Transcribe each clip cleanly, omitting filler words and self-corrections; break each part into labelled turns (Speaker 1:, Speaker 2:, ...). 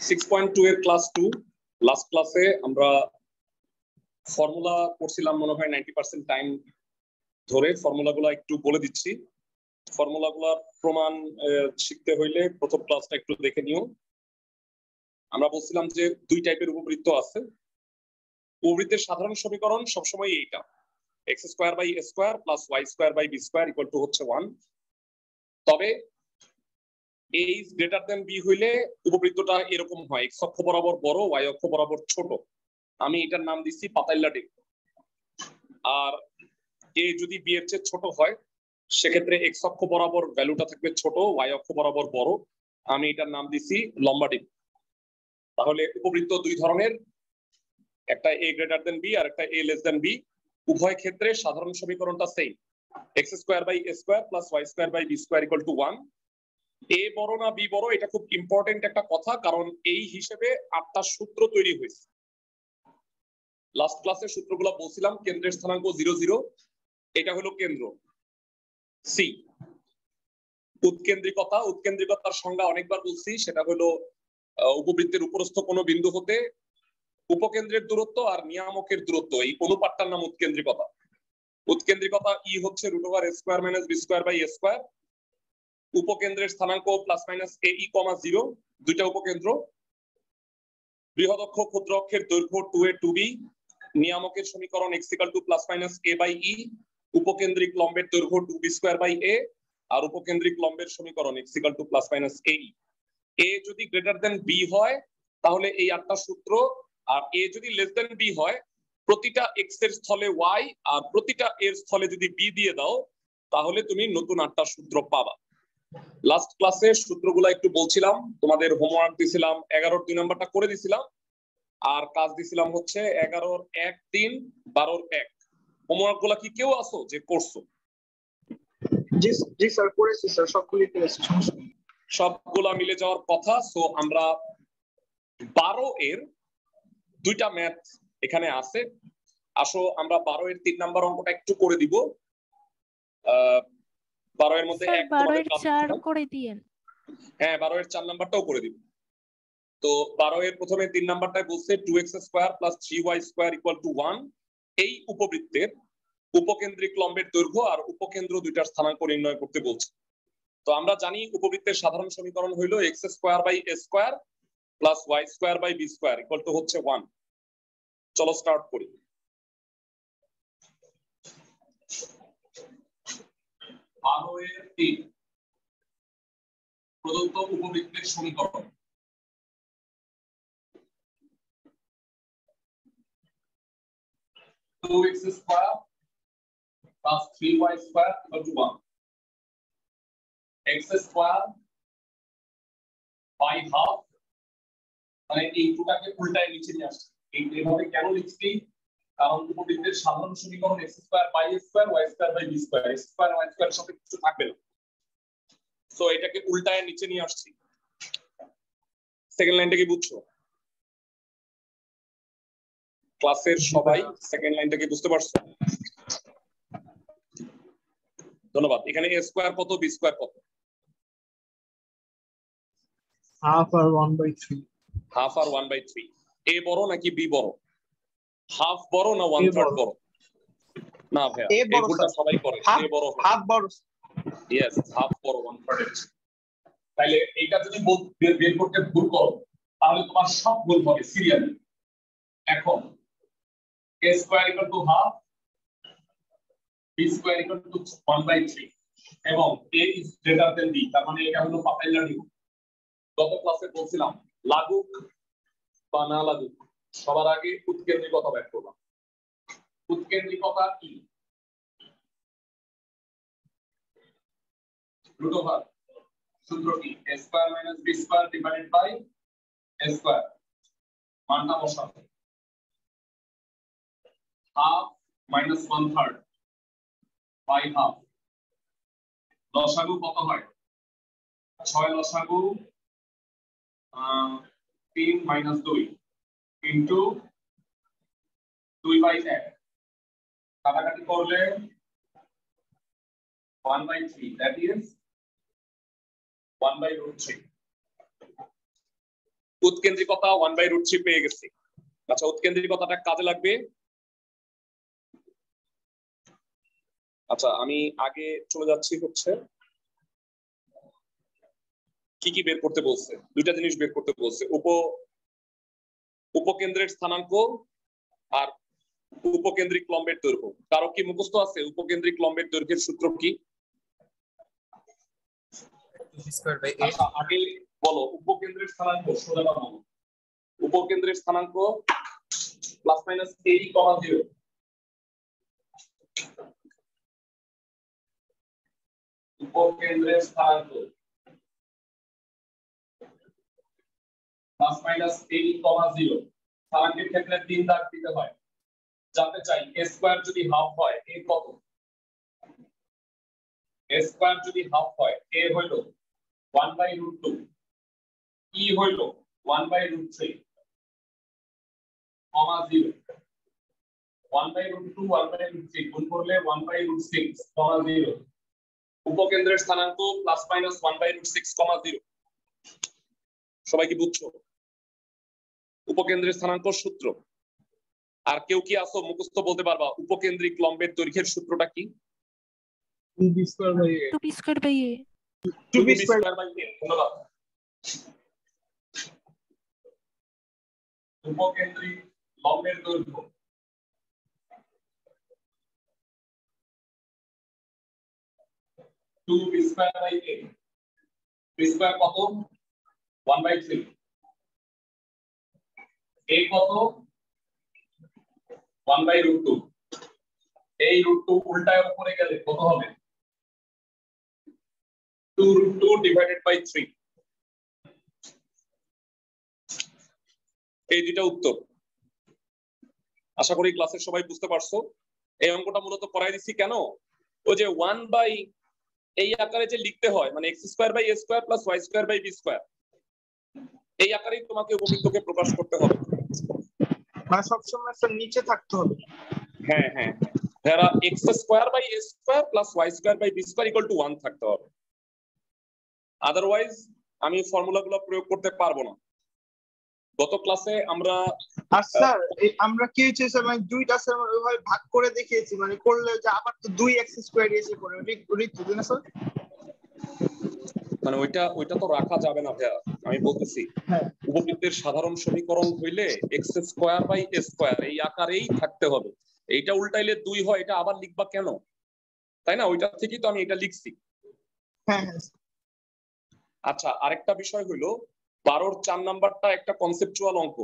Speaker 1: 6.2 এর class 2 last ক্লাসে আমরা ফর্মুলা পড়ছিলাম মনে হয় 90% টাইম ধরে। ফর্মুলাগুলো একটু বলে দিচ্ছি। ফর্মুলাগুলোর প্রমাণ শিখতে হইলে প্রথম ক্লাসটা একটু দেখে নিও। আমরা বলছিলাম যে দুই টাইপের উপবৃত্ত আছে। উপবৃত্তের সাধারণ সমীকরণ সবসময় এইটা, x square by a square plus y square by b square equal to হচ্ছে 1। তবে a is greater than b হইলে উপবৃত্তটা এরকম হয়, x অক্ষ বরাবর বড়, y অক্ষ বরাবর ছোট। আমি এটার নাম দিচ্ছি পাতাইল্লা ডিস্ক। আর a যদি b এর চেয়ে ছোট হয় সেক্ষেত্রে x অক্ষ বরাবর ভ্যালুটা থাকবে ছোট, y অক্ষ বরাবর বড়। আমি এটার নাম দিচ্ছি লম্বা ডিস্ক। তাহলে উপবৃত্ত দুই ধরনের, একটা a গ্রেটার দ্যান b আর একটা a লেস দ্যান b। উভয় ক্ষেত্রে সাধারণ সমীকরণটা same, x square by a square plus y square by b square equal to 1। a বড় না b বড় এটা খুব ইম্পর্টেন্ট একটা কথা, কারণ এই হিসেবে 8টা সূত্র তৈরি হয়েছে। লাস্ট ক্লাসে সূত্রগুলো বলছিলাম। কেন্দ্রের স্থানাঙ্ক 0 0, এটা হলো কেন্দ্র সি। উৎকেন্দ্রিকতা, উৎকেন্দ্রিকতার সংজ্ঞা অনেকবার বলছি, সেটা হলো উপবৃত্তের উপরস্থ কোনো বিন্দু হতে উপকেন্দ্রের দূরত্ব আর নিয়ামকের দূরত্ব, এই অনুপাতটার নাম উৎকেন্দ্রিকতা। উৎকেন্দ্রিকতা ই হচ্ছে √a square minus b square by a square. উপকেন্দ্রের স্থানাঙ্ক প্লাস মাইনাস a e, 0, দুইটা উপকেন্দ্র। বৃহৎ অক্ষ ক্ষুদ্র অক্ষের দৈর্ঘ্য 2a 2b। নিয়ামকের সমীকরণ x equal to plus minus a by e। উপকেন্দ্রিক লম্বের দৈর্ঘ্য 2b স্কয়ার বাই a। আর উপকেন্দ্রিক লম্বের সমীকরণ x equal to plus minus a e। a যদি গ্রেটার দ্যান b হয় তাহলে এই 8টা সূত্র, আর a যদি লেস দ্যান b হয় প্রতিটা x এর স্থলে y আর প্রতিটা এর স্থলে যদি b দিয়ে দাও তাহলে তুমি নতুন 8টা সূত্র পাবা। লাস্ট ক্লাসে সূত্রগুলো একটু বলছিলাম, তোমাদের হোমওয়ার্ক দিছিলাম 11-র 2 নাম্বারটা করে দিছিলাম, আর কাজ দিছিলাম হচ্ছে 11-র 1 3, 12-র 1। হোমওয়ার্ক গুলা কি কেউ আসো যে করছো?
Speaker 2: জি জি স্যার, করেছি স্যার, সবগুলো করেছি, সমস্যা নেই।
Speaker 1: সবগুলা মিলে যাওয়ার কথা। সো আমরা 12 এর দুইটা ম্যাথ এখানে আছে। আসো আমরা 12 এর 3 নাম্বার অঙ্কটা একটু করে দিব। 12 এর মধ্যে এক তোমাদের
Speaker 3: 4 করে দিয়েন।
Speaker 1: হ্যাঁ, 12 এর 4 নাম্বারটাও করে দিব। তো 12 এর প্রথমে 3 নাম্বারটায় বলছে 2x square plus 3y square equal to 1। এই উপবৃত্তের উপকেন্দ্রিক লম্বের দৈর্ঘ্য আর উপকেন্দ্র দুইটার স্থানাঙ্ক নির্ণয় করতে বলছে। তো আমরা জানি উপবৃত্তের সাধারণ সমীকরণ হইলো x square by a square plus y square by b square equal to হচ্ছে 1। চলো স্টার্ট করি। প্রদত্ত উপবৃত্তের সমীকরণ। Two x square plus 3y square equal to 1। x square by half, মানে এই দুটাকে উল্টায় নিচে নিয়ে আসছে। এইভাবে কেন লিখছি? কারণ উপবৃত্তের সাধারণ সমীকরণ x square by a square y square by b square, x square y square সাথে কিছু থাকবে না। সো এটাকে উল্টায় নিচে নিয়ে আসছি। সেকেন্ড লাইনটা কি বুঝছো? ক্লাসের সবাই সেকেন্ড লাইনটা কি বুঝতে পারছো? ধন্যবাদ। এখানে a স্কয়ার কত, b স্কয়ার কত?
Speaker 2: হাফ আর 1/3।
Speaker 1: হাফ আর 1/3। a বড় নাকি b বড়? হাফ বড় না 1/3 বড়? না ভাইয়া, এগুলা সবাই করে। a বড়,
Speaker 2: হাফ বড়।
Speaker 1: यस, হাফ বড় 1/3। তাহলে এইটা যদি বের করতে ভুল করো তাহলে তোমার সব ভুল হবে সিরিয়ালি। এখন a square equal to half, b square equal two 1/3 এবং a is greater than b, তার মানে এটা হলো পাতাইল্লা ডিস্ক। গত ক্লাসে বলছিলাম লাগুক বা না লাগুক সবার আগে উৎকেন্দ্রিকতা বের করবা। উৎকেন্দ্রিকতা কি? রুট ওভার সূত্র কি? a square minus b square divided by a square. মানটা বসাবো, হাফ মাইনাস 1/3 বাই হাফ। লসাগু কত হয়? 6 লসাগু 3 মাইনাস 2 ইনটু 2/1। কাটাকাটি করলে 1/3, that is 1/√3। উৎকেন্দ্রিকতা 1/√3 পেয়ে গেছি। আচ্ছা, উৎকেন্দ্রিকতাটা কাজে লাগবে। আচ্ছা, আমি আগে চলে যাচ্ছি হচ্ছে কি কি বের করতে বলছে। দুইটা জিনিস বের করতে বলছে, উপকেন্দ্রের স্থানাঙ্ক আর উপকেন্দ্রিক লম্বের দৈর্ঘ্য। কারো কি মুখস্থ আছে উপকেন্দ্রিক লম্বের দৈর্ঘ্যের সূত্র কি? আচ্ছা, আগে বলো উপকেন্দ্রের স্থানাঙ্ক। সোজা কথা বলো, উপকেন্দ্রের স্থানাঙ্ক প্লাস মাইনাস a, 0। উপকেন্দ্রের স্থানাঙ্ক প্লাস মাইনাস a, 0। স্থানাঙ্কের ক্ষেত্রে 3 দাগ দিতে হয়। জানতে চাই a স্কয়ার যদি হাফ হয় a কত? a স্কয়ার যদি হাফ হয় a হইল 1/√2, e হইল 1/√3, 0। 1/√2 1/√3 গুণ করলে 1/√6, 0। উপকেন্দ্রের স্থানাঙ্ক প্লাস মাইনাস 1/√6, 0। সবাই কি বুঝছো উপকেন্দ্রের স্থানাঙ্ক সূত্র? আর কেউ কি আসো মুখস্থ বলতে পারবা উপকেন্দ্রিক লম্বের দৈর্ঘ্যের সূত্রটা কি?
Speaker 2: 2b square by a।
Speaker 3: 2b square by a।
Speaker 2: 2b square
Speaker 1: by a। ধন্যবাদ। উপকেন্দ্রিক লম্বের দৈর্ঘ্য two B square by a। B square কত? 1/3। a কত? 1/√2। এই √2 উল্টায় উপরে গেলে কত হবে? 2√2 ডিভাইডেড বাই 3। এই দুইটা উত্তর। আশা করি ক্লাসের সবাই বুঝতে পারছো। এই অঙ্কটা মূলত করাই দিছি কেন, ওই যে 1 বাই এই আকারে যে লিখতে হয়, মানে x square by a square plus y square by b square, এই আকারেই তোমাকে উপবৃত্তকে প্রকাশ করতে হবে।
Speaker 2: মানে সব সময় একটা নিচে থাকতে হবে।
Speaker 1: হ্যাঁ হ্যাঁ, যারা x square by a square plus y square by b square equal to 1 থাকতে হবে। আদারওয়াইজ আমি ফর্মুলাগুলো প্রয়োগ করতে পারবো না। গত ক্লাসে আমরা
Speaker 2: আচ্ছা, আমরা কি হয়েছে মানে দুইটা ওইভাবে ভাগ করে দেখিয়েছি, মানে করলে যে আবার তো 2x স্কয়ার এসে পড়ে ঋতু না স্যার?
Speaker 1: মানে ওইটা তো রাখা যাবে না ভাইয়া, আমি বলতেছি উপবৃত্তের সাধারণ সমীকরণ হইলে x square by a square এই আকারেই থাকতে হবে। এইটা উল্টাইলে 2 হয়, এটা আবার লিখবা কেন, তাই না? ওইটা থেকেই তো আমি এটা লিখছি।
Speaker 2: হ্যাঁ হ্যাঁ।
Speaker 1: আচ্ছা, আরেকটা বিষয় হইলো 12-র 4 নাম্বারটা একটা কনসেপচুয়াল অঙ্ক।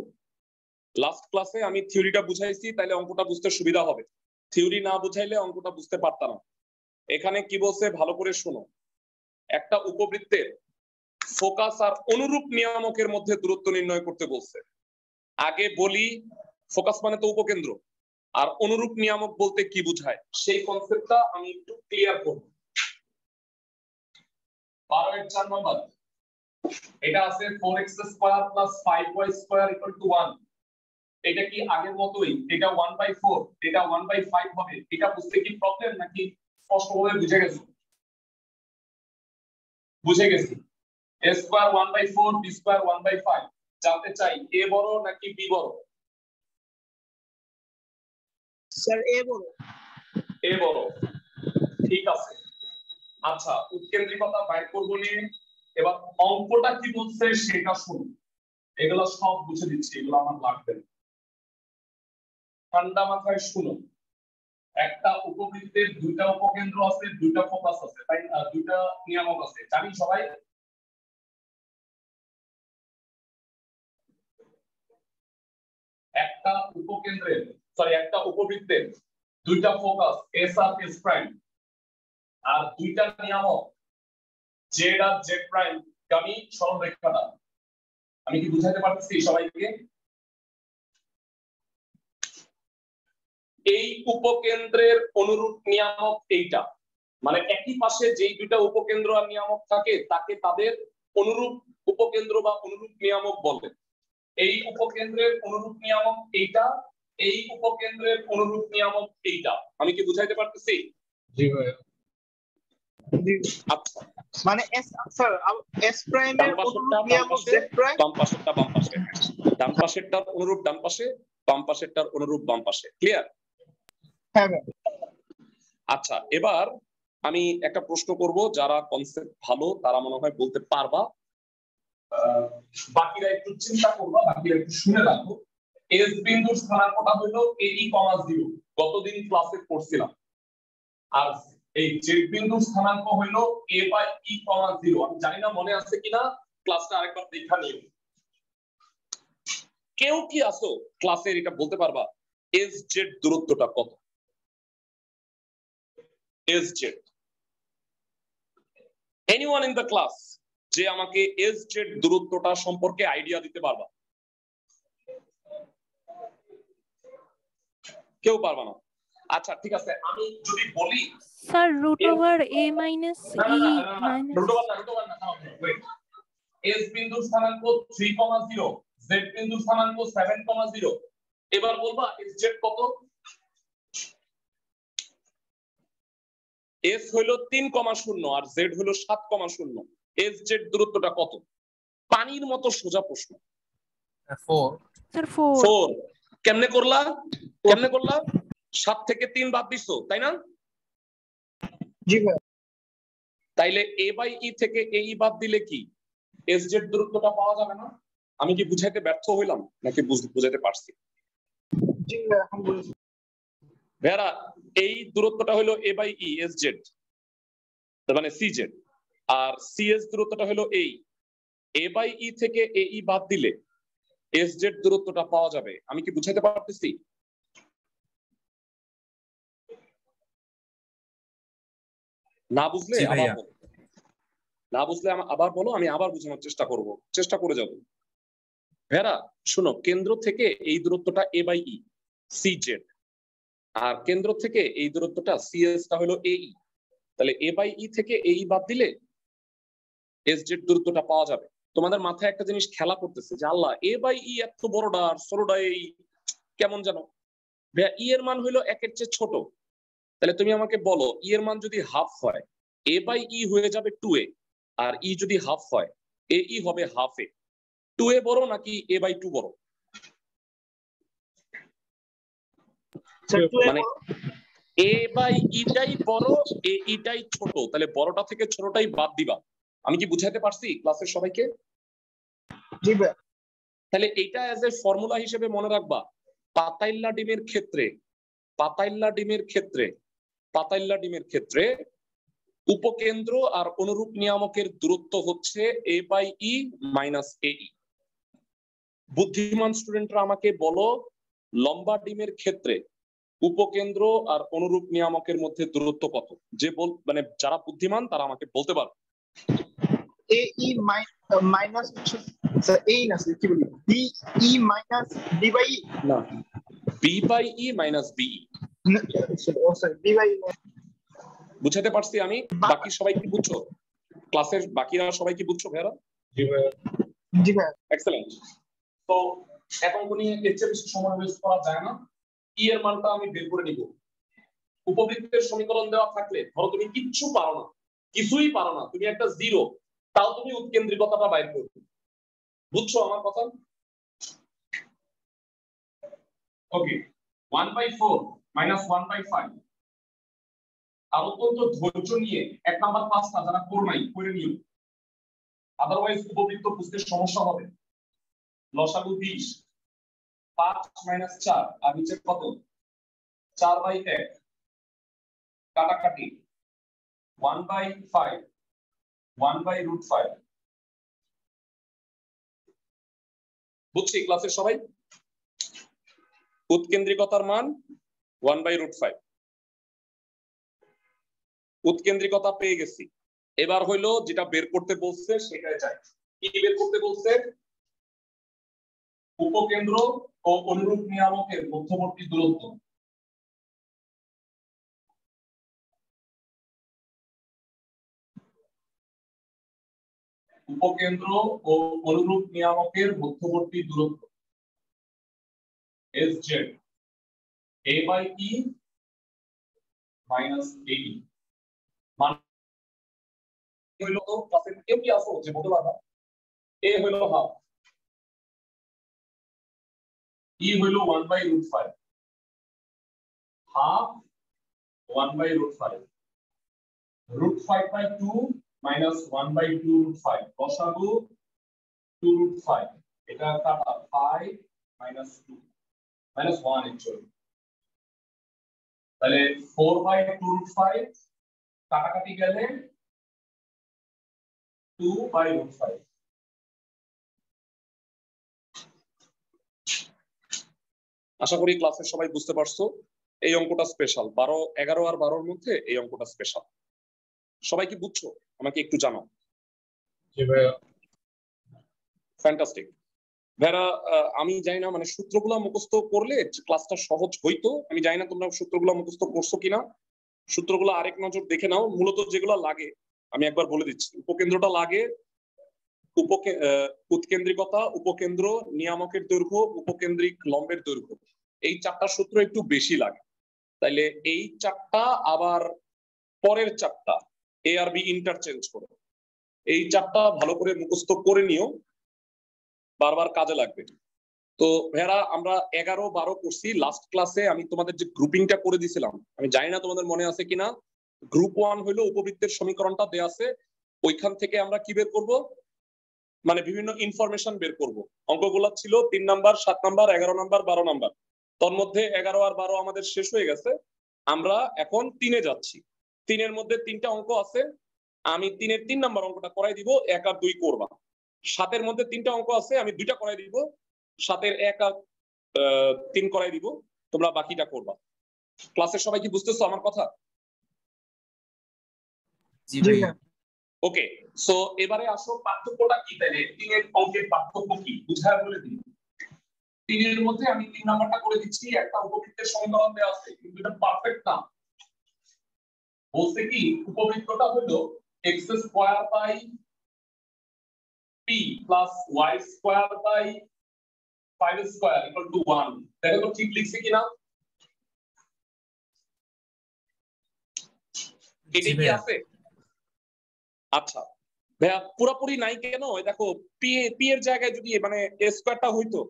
Speaker 1: লাস্ট ক্লাসে আমি থিওরিটা বুঝাইছি, তাইলে অঙ্কটা বুঝতে সুবিধা হবে। থিওরি না বুঝাইলে অঙ্কটা বুঝতে পারতাম না। এখানে কি বলছে ভালো করে শোনো। একটা উপবৃত্তের ফোকাস আর অনুরূপ নিয়ামকের মধ্যে দূরত্ব নির্ণয় করতে বলছে। আগে বলি ফোকাস মানে তো উপকেন্দ্র, আর অনুরূপ নিয়ামক বলতে কি বোঝায় সেই কনসেপ্টটা আমি একটু ক্লিয়ার করব। 12-এর 4 নাম্বার এটা আছে 4x square plus 5y square equal to 1। এটা কি আগের মতোই? এটা 1/4, এটা 1/5 হবে। এটা বুঝতে কি প্রবলেম নাকি স্পষ্টভাবে বুঝে গেছো? বুঝে গেছি। a square 1/4, b square 1/5। জানতে চাই a বড় নাকি b বড়?
Speaker 2: স্যার a বড়।
Speaker 1: a বড়, ঠিক আছে। আচ্ছা, উৎকেন্দ্রিকতা বাইর করবো নিয়ে এবার অঙ্কটা কি বলছে সেটা শুনুন। এগুলো সব বুঝে দিচ্ছি, এগুলো আমার লাগবে না। ঠান্ডা মাথায় শুনুন। একটা উপবৃত্তের দুইটা উপকেন্দ্র আছে, দুইটা ফোকাস আছে, তাই না? দুইটা নিয়ামক আছে, জানি সবাই। একটা উপবৃত্তের দুইটা ফোকাস এস আর এস প্রাইম, আর দুইটা নিয়ামক জেড আর জেড প্রাইম গামী সরলরেখাটা। আমি কি বুঝাতে পারতেছি সবাইকে? এই উপকেন্দ্রের অনুরূপ নিয়ামক এইটা, মানে একই পাশে যেই দুইটা উপকেন্দ্র আর নিয়ামক থাকে তাকে তাদের অনুরূপ উপকেন্দ্র বা অনুরূপ নিয়ামক বলে। এই উপকেন্দ্রের অনুরূপ নিয়ামক এইটা, এই উপকেন্দ্রের অনুরূপ নিয়ামক এইটা। আমি কি বুঝাইতে পারতেছি?
Speaker 2: জি ভাই।
Speaker 1: আচ্ছা
Speaker 2: মানে এস স্যার এস প্রাইমের অনুরূপ নিয়ামক জেড প্রাইম
Speaker 1: বাম পাশেরটা বাম পাশে, ডান পাশেরটার অনুরূপ ডান পাশে, বাম পাশেরটার অনুরূপ বাম পাশে। ক্লিয়ার?
Speaker 2: হ্যাঁ ভাই।
Speaker 1: আচ্ছা এবার আমি একটা প্রশ্ন করব, যারা কনসেপ্ট ভালো তারা মনে হয় বলতে পারবা, বাকিরা একটু চিন্তা করবা, বাকিরা একটু শুনে রাখো। এস বিন্দুর স্থানাঙ্কটা হলো AE, 0 গতদিন ক্লাসে পড়ছিলাম। আর এই জেড বিন্দুর স্থানাঙ্ক হলো A/E, 0। আমি জানি না মনে আছে কিনা, ক্লাসটা আরেকবার দেখা নিও। কেউ কি আসো ক্লাসের এটা বলতে পারবা এস জেড দূরত্বটা কত? S Z, anyone in the class যে আমাকে এস জেড দূরত্বটা সম্পর্কে আইডিয়া দিতে পারবা? কেউ পারবা না? আচ্ছা ঠিক আছে, আমি যদি বলি
Speaker 3: sir √a minus E minus
Speaker 1: S বিন্দুর স্থানাঙ্ক 3,0, জেড বিন্দুর স্থানাঙ্ক 7,0, এবার বলবা এস জেড কত? এস হলো 3,0 আর জেড হলো 7,0। এস জেড দূরত্বটা কত? পানির মতো সোজা প্রশ্ন।
Speaker 2: 4
Speaker 3: স্যার 4
Speaker 1: 4 কেমনে করলা? কেমনে করলা? 7 থেকে 3 বাদ দিছো, তাই না?
Speaker 2: জি ভাই।
Speaker 1: তাইলে A/E থেকে AE বাদ দিলে কি এস জেড দূরত্বটা পাওয়া যাবে না? আমি কি বুঝাইতে ব্যর্থ হইলাম নাকি বুঝাইতে পারছি?
Speaker 2: জি ভাই, এখন বুঝেছি।
Speaker 1: ভেরা এই দূরত্বটা হলো A/E এস জেড, তার মানে সি জেড, আর সিএস দূরত্বটা হলো এই। A/E থেকে AE বাদ দিলে এস জেড দূরত্বটা পাওয়া যাবে। আমি কি বুঝাইতে পারতেছি? না বুঝলে আবার বলো, না বুঝলে আবার বলো, আমি আবার বোঝানোর চেষ্টা করব, চেষ্টা করে যাব। ভেরা শোনো, কেন্দ্র থেকে এই দূরত্বটা A/E সি জেড, আর কেন্দ্র থেকে এই দূরত্বটা সিএস টা হলো AE। তাহলে A/E থেকে AE বাদ দিলে এস জেড দূরত্বটা পাওয়া যাবে। তোমাদের মাথায় একটা জিনিস খেলা করতেছে যে আল্লাহ A/E এত বড়টা আর ছোটটা এই কেমন জানো? ই এর মান হলো 1 এর চেয়ে ছোট, তাহলে তুমি আমাকে বলো ই এর মান যদি হাফ হয় A/E হয়ে যাবে 2a, আর ই যদি হাফ হয় AE হবে হাফ এ। 2a বড় নাকি A/2 বড়? মানে A/Eটাই বড়, AEটাই ছোট, তাহলে বড়টা থেকে ছোটটাই বাদ দিবা। আমি কি বুঝাইতে পারছি ক্লাসের সবাইকে?
Speaker 2: জি ভাই।
Speaker 1: তাহলে এইটা অ্যাজ এ ফর্মুলা হিসেবে মনে রাখবা। পাতাইল্লা ডিমের ক্ষেত্রে, পাতাইল্লা ডিমের ক্ষেত্রে, পাতাইল্লা ডিমের ক্ষেত্রে উপকেন্দ্র আর অনুরূপ নিয়ামকের দূরত্ব হচ্ছে A/E মাইনাস AE। বুদ্ধিমান স্টুডেন্টরা আমাকে বলো লম্বা ডিমের ক্ষেত্রে উপকেন্দ্র আর অনুরূপ নিয়ামকের মধ্যে দূরত্ব কত? যে মানে যারা বুদ্ধিমান তারা আমাকে বলতে পারবে।
Speaker 2: AE মাইনাস স্যার এই না স্যার কি বলি BE মাইনাস B/E
Speaker 1: না, B/E minus BE।
Speaker 2: Sorry B/E।
Speaker 1: বুঝাতে পারছি আমি? বাকি সবাই কি বুঝছো? ক্লাসের বাকিরা সবাই কি বুঝছো ভাইরা?
Speaker 2: জি ভাই। জি ভাই।
Speaker 1: এক্সেলেন্ট। তো এখন কোন এর চেয়ে বেশি সময় ওয়েস্ট করা যায় না। ই এর মানটা আমি বের করে নিব। উপবৃত্তের সমীকরণ দেওয়া থাকলে ধরো তুমি কিচ্ছু পারো না, কিছুই পারো না, তুমি একটা জিরো, তাও তুমি উৎকেন্দ্রিকতাটা বাইর করবে। বুঝছো আমার কথা? ওকে, 1/4 মাইনাস 1/5। আর অত্যন্ত ধৈর্য নিয়ে 1 নাম্বার 5টা যারা করো নাই করে নিও, আদারওয়াইজ উপবৃত্ত বুঝতে সমস্যা হবে। লসাগু 20, 5 মাইনাস 4 আর নিচে কত? 4/1 কাটাকাটি 1/5 1/√5। বুঝছি ক্লাসের সবাই? উৎকেন্দ্রিকতার মান 1/√5। উৎকেন্দ্রিকতা পেয়ে গেছি, এবার হইলো যেটা বের করতে বলছে সেটাই চাই। কি বের করতে বলছে? উপকেন্দ্র ও অনুরূপ নিয়ামকের মধ্যবর্তী দূরত্ব। উপকেন্দ্র ও অনুরূপ নিয়ামকের মধ্যবর্তী দূরত্ব SZ A/E মাইনাস AE। হইলো তো ক্লাসে কেউ কি আসো যে বলতে পারবা a হইলো হাফ, e হইলো 1/√5, হাফ 1/√5, √5/2 minus 1/2√5 লসাগু 2√5, এটা কাটা 5 minus 2 minus 1 actually, তাহলে 4/2√5 কাটাকাটি গেলে 2/√5। আশা করি ক্লাসের সবাই বুঝতে পারছো এই অঙ্কটা স্পেশাল। 12, 11 আর 12-র মধ্যে এই অঙ্কটা স্পেশাল। সবাই কি বুঝছো? আমাকে একটু জানাও।
Speaker 4: জি ভাইয়া।
Speaker 1: ফ্যান্টাস্টিক। ভাইরা আমি জানি না মানে সূত্রগুলো মুখস্থ করলে ক্লাসটা সহজ হইতো। আমি জানি না তোমরা সূত্রগুলো মুখস্থ করছো কিনা। সূত্রগুলো আরেক নজর দেখে নাও। মূলত যেগুলো লাগে আমি একবার বলে দিচ্ছি। উপকেন্দ্রটা লাগে, উৎকেন্দ্রিকতা, উপকেন্দ্র, নিয়ামকের দৈর্ঘ্য, উপকেন্দ্রিক লম্বের দৈর্ঘ্য, এই 4টা সূত্র একটু বেশি লাগে। তাইলে এই 4টা আবার পরের 4টা এ আর বি ইন্টারচেঞ্জ করো। এই 4টা ভালো করে মুখস্থ করে নিও, বারবার কাজে লাগবে। তো ভাইরা আমরা 11, 12 করছি। লাস্ট ক্লাসে আমি তোমাদের যে গ্রুপিংটা করে দিছিলাম, আমি জানি না তোমাদের মনে আছে কিনা। গ্রুপ 1 হলো উপবৃত্তের সমীকরণটা দেয়া আছে, ওইখান থেকে আমরা কি বের করব, মানে বিভিন্ন ইনফরমেশন বের করব। অঙ্কগুলো ছিল 3 নাম্বার, 7 নাম্বার, 11 নাম্বার, 12 নাম্বার। তার মধ্যে 11 আর 12 আমাদের শেষ হয়ে গেছে। আমরা এখন 3-এ যাচ্ছি। 3-এর মধ্যে 3টা অঙ্ক আছে। আমি 3-এর 3 নাম্বার অঙ্কটা করাই দিব, 1 আর 2 করবা। 7-এর মধ্যে 3টা অঙ্ক আছে, আমি 2টা করাই দিব। 7-এর 1 আর 3 করাই দিব, তোমরা বাকিটা করবা। ক্লাসের সবাই কি বুঝতেছো আমার কথা?
Speaker 4: জি ভাইয়া।
Speaker 1: ওকে, সো এবারে আসো পার্থক্যটা কি। তাইলে 3-এর অঙ্কের পার্থক্য কি বুঝায় বলে দিই। 3-এর মধ্যে আমি 3 নাম্বারটা করে দিচ্ছি। একটা উপবৃত্তের সমীকরণ দেওয়া আছে, কিন্তু এটা পারফেক্ট না। বলতে কি উপবৃত্তটা হলো x² by p plus y² by 5² equal to 1। দেখো তো ঠিক লিখছি কিনা। এটা কি আছে? আচ্ছা ভাইয়া পুরোপুরি নাই কেন? দেখো পি এর জায়গায় যদি মানে a স্কয়ারটা হইতো,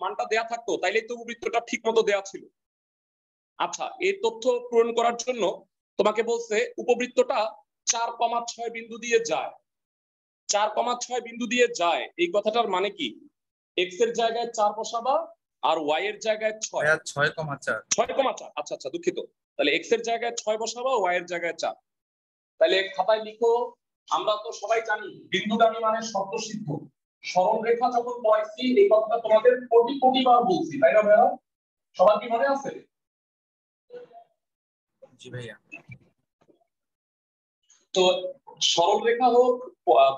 Speaker 1: মানটা দেয়া থাকতো, তাইলে তো উপবৃত্তটা ঠিক মতো দেয়া ছিল। আচ্ছা এই তথ্য পূরণ করার জন্য তোমাকে বলছে উপবৃত্তটা 4,6 বিন্দু দিয়ে যায়। 4,6 বিন্দু দিয়ে যায়, এই কথাটার মানে কি? x এর জায়গায় 4 বসাবা আর y এর জায়গায় 6।
Speaker 4: 6,4।
Speaker 1: 6,4। আচ্ছা আচ্ছা দুঃখিত। তাহলে x এর জায়গায় 6 বসাবা, y এর জায়গায় 4। তাহলে খাতায় লিখো, আমরা তো সবাই জানি বিন্দুগামী মানে শর্তসিদ্ধ। সরল রেখা যখন পড়াইছি এই কথাটা তোমাদের কোটি বার বলছি, তাই না ভাইয়া? সবার কি মনে আছে?
Speaker 4: জি ভাইয়া।
Speaker 1: তো সরল রেখা হোক,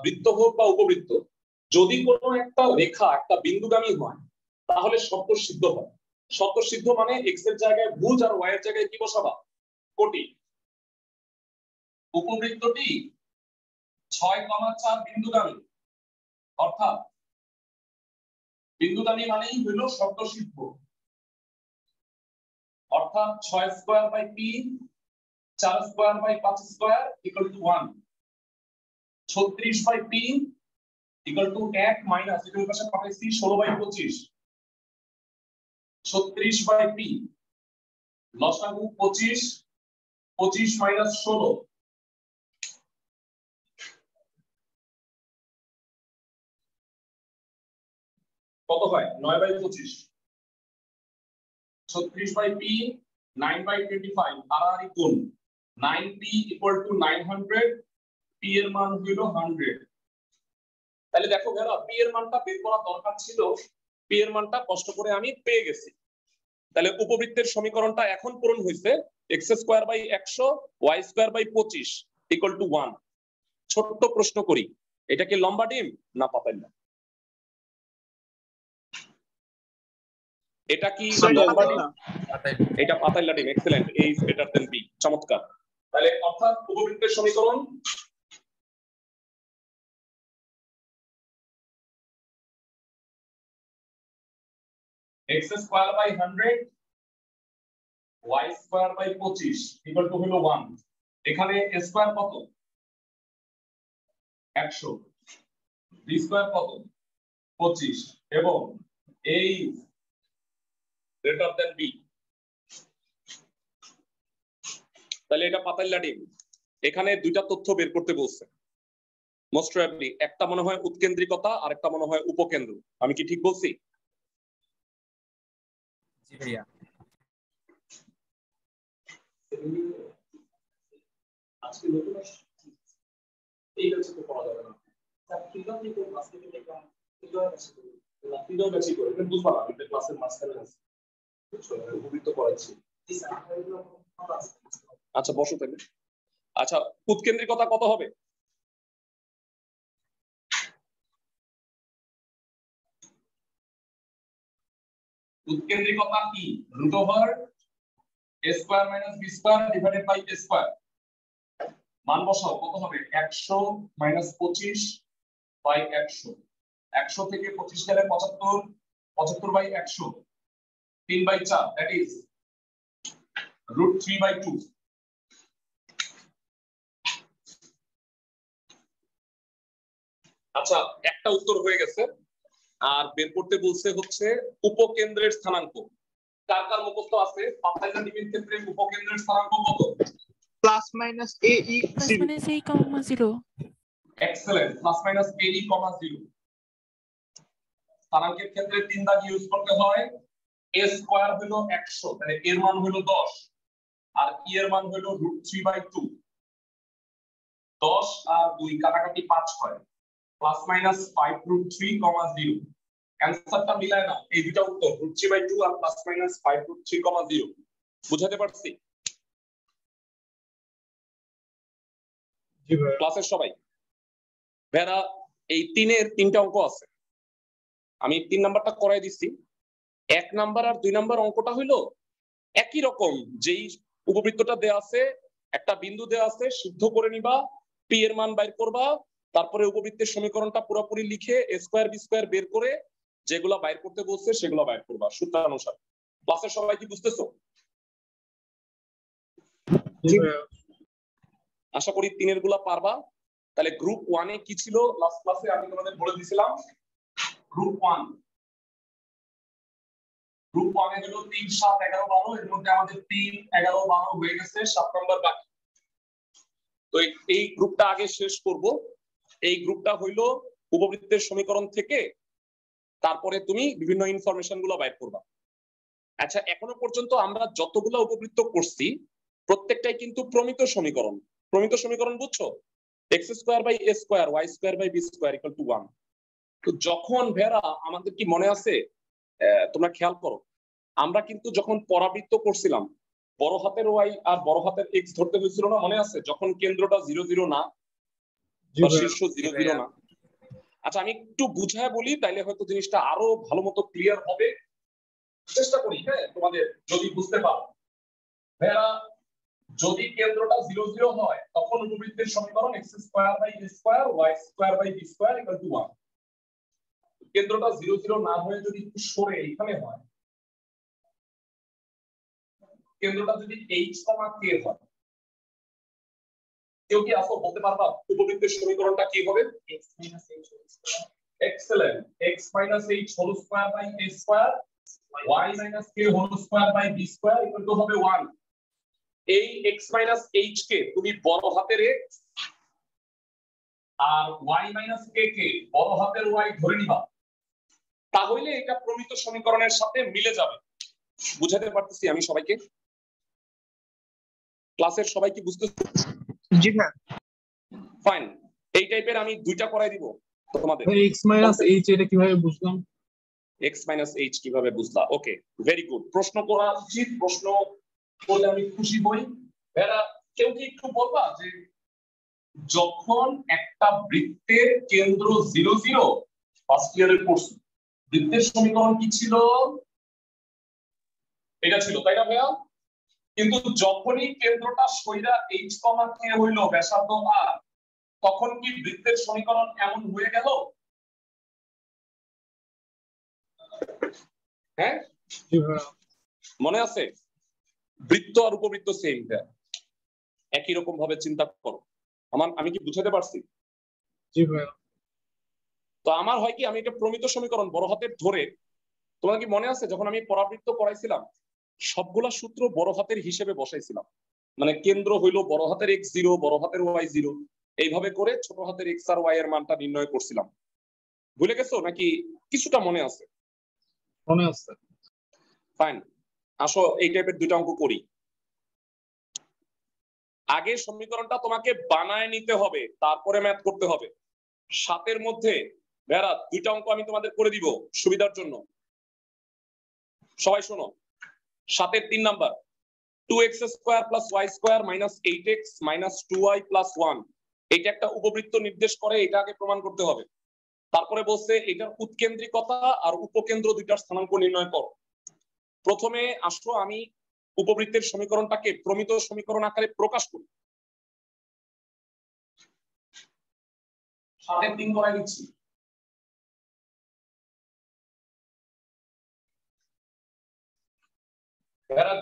Speaker 1: বৃত্ত হোক বা উপবৃত্ত, যদি কোনো একটা রেখা একটা বিন্দুগামী হয় তাহলে শর্ত সিদ্ধ হয়। শর্ত সিদ্ধ মানে x এর জায়গায় ভুজ আর y এর জায়গায় কি বসাবা? কোটি। উপবৃত্তটি 6,4 বিন্দুগামী, অর্থাৎ বিন্দুগামী মানেই হলো শর্ত সিদ্ধ। অর্থাৎ 6² by p 4² by 5² equal to 1। 36 by p equal to 1 minus এর পাশে পাঠাইছি 16 বাই 25। 36 বাই p লসাগু 25, 25 মাইনাস 16 কত হয়? 9 বাই 25। 36 বাই p 9 বাই 25 আর গুণ 9p ইকুয়াল টু 900, p এর মান হলো 100। তাহলে দেখো ভাইরা p এর মানটা বের করা দরকার ছিল, p এর মানটা কষ্ট করে আমি পেয়ে গেছি। তাহলে উপবৃত্তের সমীকরণটা এখন পূরণ হয়েছে, x² by 100 y² by 25 equal to 1। ছোট্ট প্রশ্ন করি, এটা কি লম্বা ডিম না পাতাল্লা? এটা কি লম্বা ডিম? এটা পাতাল্লা ডিম। Excellent, a is better than b। চমৎকার। তাহলে অর্থাৎ উপবৃত্তের সমীকরণ x² by 100 y² by 25 equal to হলো 1। এখানে স্কয়ার কত? 100 বি স্কয়ার কত 25 এবং a গ্রেটার দ্যান বি, তাহলে এটা পাতাল্লা ডিম। এখানে দুইটা তথ্য বের করতে বলছে মোস্ট প্রবাবলি, একটা মনে হয় উৎকেন্দ্রিকতা আর একটা মনে হয় উপকেন্দ্র। আমি কি ঠিক বলছি?
Speaker 4: জি ভাইয়া।
Speaker 1: আজকে নতুন এই কাছে তো পাওয়া যাবে না, স্যার কিভাবে কি করে ক্লাস থেকে দেখলাম কিভাবে কাছে করে না কিভাবে কাছে করে এটা বুঝবা না, এটা ক্লাসের মাঝখানে আছে বুঝছো, উপবৃত্ত করাচ্ছি। আচ্ছা বসো তাহলে। আচ্ছা উৎকেন্দ্রিকতা কত হবে? উৎকেন্দ্রিকতা কি? Root over a square minus b square divided by a square. মান বসাও, কত হবে 100 মাইনাস 25 বাই 100। 100 থেকে 25 গেলে 75, 75 by 100 3 by 4 that is root 3 by 2। আচ্ছা একটা উত্তর হয়ে গেছে, আর বের করতে বলছে হচ্ছে উপকেন্দ্রের স্থানাঙ্ক। কার কার মুখস্থ আছে? পাতাইলা ডিমের ক্ষেত্রে উপকেন্দ্রের স্থানাঙ্ক কত?
Speaker 2: প্লাস মাইনাস এ ই
Speaker 3: প্লাস মাইনাস এই কমা 0।
Speaker 1: এক্সেলেন্ট, প্লাস মাইনাস এ ই কমা 0। স্থানাঙ্কের ক্ষেত্রে 3 দাগ ইউজ করতে হয়। a স্কয়ার হলো 100, তাহলে এর মান হলো 10 আর ই এর মান হলো রুট 3 বাই 2। 10 আর 2 কাটাকাটি 5 হয়, প্লাস মাইনাস 5 রুট 3 কমা 0। অ্যানসারটা মিলায় না, এই দুটো উত্তর রুট 3 বাই 2 আর প্লাস মাইনাস 5 রুট 3 কমা 0। বুঝাতে পারছি?
Speaker 2: জি ভাই।
Speaker 1: ক্লাসের সবাই ভেরা এই 3 এর 3টা অঙ্ক আছে, আমি 3 নাম্বারটা করাই দিচ্ছি। 1 নাম্বার আর 2 নাম্বার অঙ্কটা হইলো একই রকম, যেই উপবৃত্তটা দেয়া আছে, একটা বিন্দু দেয়া আছে, সিদ্ধ করে নিবা, পি এর মান বাইর করবা, তারপরে উপবৃত্তের সমীকরণটা পুরোপুরি লিখে a স্কয়ার বি স্কয়ার বের করে যেগুলা বাইর করতে বলছে সেগুলো বাইর করবা সূত্রানুসার। ক্লাসের সবাই কি বুঝতেছো? আশা করি 3 এর গুলা পারবা। তাহলে গ্রুপ 1 এ কি ছিল লাস্ট ক্লাসে আমি তোমাদের বলে দিয়েছিলাম। গ্রুপ 1 এ হলো 3 7 11 12, এর মধ্যে আমাদের 3 11 12 হয়ে গেছে, 7 নাম্বার বাকি। তো এই গ্রুপটা আগে শেষ করব। এই গ্রুপটা হইলো উপবৃত্তের সমীকরণ থেকে তারপরে তুমি বিভিন্ন ইনফরমেশন গুলো বাইর করবা। আচ্ছা এখনো পর্যন্ত আমরা যতগুলো উপবৃত্ত করছি প্রত্যেকটাই কিন্তু প্রমিত সমীকরণ। প্রমিত সমীকরণ বুঝছো? X square by a square y square by B square equal to 1। তো যখন ভেরা আমাদের কি মনে আছে, তোমরা খেয়াল করো, আমরা কিন্তু যখন পরাবৃত্ত করছিলাম বড় হাতের ওয়াই আর বড় হাতের এক্স ধরতে হয়েছিল না, মনে আছে? যখন কেন্দ্রটা 0 0 না, শীর্ষ 0 0 না। আচ্ছা আমি একটু বুঝায় বলি, তাইলে হয়তো জিনিসটা আরো ভালো মতো ক্লিয়ার হবে। চেষ্টা করি হ্যাঁ তোমাদের যদি বুঝতে পারো। ভাইয়া যদি কেন্দ্রটা 0 0 হয় তখন উপবৃত্তের সমীকরণ x square by a square y square by b square equal to 1। কেন্দ্রটা 0 0 না হয়ে যদি একটু সরে এখানে হয়, কেন্দ্রটা যদি h, k হয়, কেউ কি আসো বলতে পারবা উপবৃত্তের সমীকরণটা কি হবে? Excellent, x h whole square by a square y k whole square by b square equal to হবে 1। এই x h কে তুমি বড় হাতের x আর y k কে বড় হাতের y ধরে নিবা, তাহলে এটা প্রমিত সমীকরণের সাথে মিলে যাবে। বুঝাতে পারতেছি আমি সবাইকে? ক্লাসের সবাই কি বুঝতেছো?
Speaker 2: জি স্যার।
Speaker 1: ফাইন, এই টাইপের আমি দুইটা করাই দিব তোমাদের।
Speaker 5: x h এটা কিভাবে বুঝলাম?
Speaker 1: x h কিভাবে বুঝলা? ওকে ভেরি গুড, প্রশ্ন করা উচিত, প্রশ্ন করলে আমি খুশি হই। এরা কেউ কি একটু বলবা যে যখন একটা বৃত্তের কেন্দ্র 0 0, ফার্স্ট ইয়ারের কোর্স, বৃত্তের সমীকরণ কি ছিল? এটা ছিল, তাই না ভাইয়া? কিন্তু যখনই কেন্দ্রটা সইরা h, k হইল ব্যাসার্ধ r, তখন কি বৃত্তের সমীকরণ এমন হয়ে গেল? হ্যাঁ মনে আছে? বৃত্ত আর উপবৃত্ত সেম, একই রকম ভাবে চিন্তা করো। আমি কি বুঝাতে পারছি?
Speaker 5: জি ভাইয়া।
Speaker 1: তো আমার হয় কি, আমি একটা প্রমিত সমীকরণ বড় হাতের ধরে, তোমার কি মনে আছে যখন আমি পরাবৃত্ত করাইছিলাম সবগুলা সূত্র বড় হাতের হিসেবে বসাইছিলাম, মানে কেন্দ্র হইলো বড় হাতের x0, বড় হাতের y0, এইভাবে করে ছোট হাতের x আর y এর মানটা নির্ণয় করছিলাম। ভুলে গেছো নাকি কিছুটা মনে আছে?
Speaker 5: মনে আছে।
Speaker 1: ফাইন, আসো এই টাইপের দুইটা অঙ্ক করি। আগে সমীকরণটা তোমাকে বানায় নিতে হবে, তারপরে ম্যাথ করতে হবে। 7 মধ্যে ভেড়া দুইটা অঙ্ক আমি তোমাদের করে দিব সুবিধার জন্য। সবাই শোনো, 7 3 number, 2x square plus y square minus 8x minus 2y plus 1, এটা একটা উপবৃত্ত নির্দেশ করে, এটা আগে প্রমাণ করতে হবে। তারপরে বলছে এটার উৎকেন্দ্রিকতা আর উপকেন্দ্র দুইটার স্থানাঙ্ক নির্ণয় করো। প্রথমে আসো আমি উপবৃত্তের সমীকরণটাকে প্রমিত সমীকরণ আকারে প্রকাশ করি। 7 3 করাই দিচ্ছি।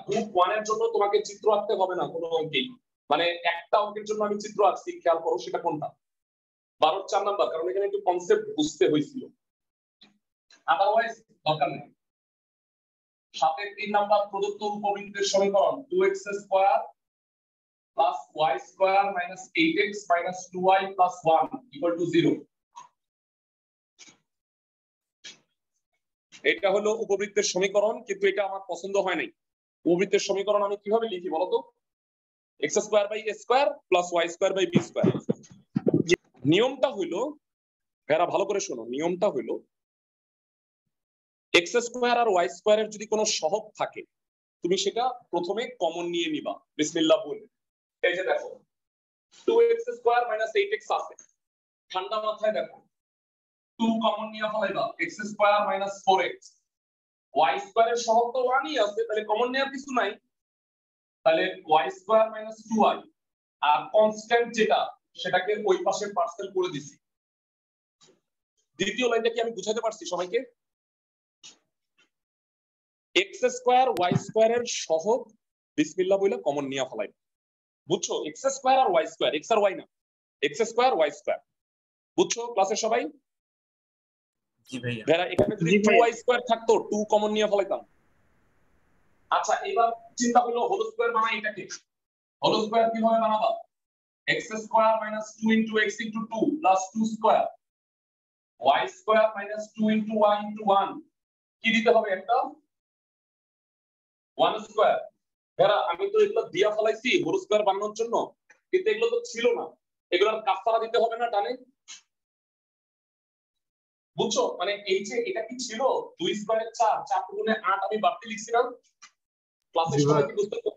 Speaker 1: গ্রুপ 1 এর জন্য তোমাকে চিত্র আঁকতে হবে না কোনো অঙ্কেই, মানে একটা অঙ্কের জন্য আমি চিত্র আঁকছি, খেয়াল করো সেটা কোনটা। 12 4 নাম্বার, কারণ এখানে একটু কনসেপ্ট বুঝতে হয়েছিল, আদারওয়াইজ দরকার নেই। 7 3 নাম্বার, প্রদত্ত উপবৃত্তের সমীকরণ 2x square plus y square minus 8x minus 2y plus 1 equal to 0। এটা হলো উপবৃত্তের সমীকরণ, কিন্তু এটা আমার পছন্দ হয় নাই। উপবৃত্তের সমীকরণ আমি কিভাবে লিখি বলতো? x square by a square plus y square by b square. নিয়মটা হইলো, এরা ভালো করে শোনো, নিয়মটা হইলো x স্কয়ার আর y স্কয়ারের যদি কোনো সহগ থাকে তুমি সেটা প্রথমে কমন নিয়ে নিবা বিসমিল্লাহ বলে। এই যে দেখো 2x স্কয়ার মাইনাস 8x আছে, ঠান্ডা মাথায় দেখো 2 কমন নিয়ে ফেলাইবা, x square minus 4x, y স্কয়ারের সহগ তো 1 ই আছে, তাহলে কমন নেওয়ার কিছু নাই, তাহলে y স্কয়ার মাইনাস 2y, আর কনস্ট্যান্ট যেটা সেটাকে ওই পাশে পার্সেল করে দিছি। দ্বিতীয় লাইনটা কি আমি বুঝাতে পারছি সবাইকে? x স্কয়ার y স্কয়ারের সহগ বিসমিল্লাহ বলে কমন নিয়ে ফেলাই, বুঝছো? x স্কয়ার আর y স্কয়ার, x আর y না, x স্কয়ার y স্কয়ার, বুঝছো ক্লাসের সবাই?
Speaker 4: জি ভাইয়া।
Speaker 1: ভেড়া এখানে যদি 2y স্কয়ার থাকতো 2 কমন নিয়ে ফেলাইতাম। আচ্ছা এবার চিন্তা হলো হোল স্কয়ার বানাই, এটাকে হোল স্কয়ার কিভাবে বানাবা? x square minus 2 into x into 2 plus 2 square, y square minus 2 into y into 1, কি দিতে হবে? একটা 1 স্কয়ার। ভেড়া আমি তো এগুলো দিয়া ফেলাইছি হোল স্কয়ার বানানোর জন্য, কিন্তু এগুলো তো ছিল না, এগুলোর কাফারা দিতে হবে না ডানে, বুঝছো? মানে এই যে এটা কি ছিল 2 স্কয়ারের 4, 4 গুণে 8 আমি বাড়তি লিখছিলাম, ক্লাসের সবাই কি বুঝতে পারছো?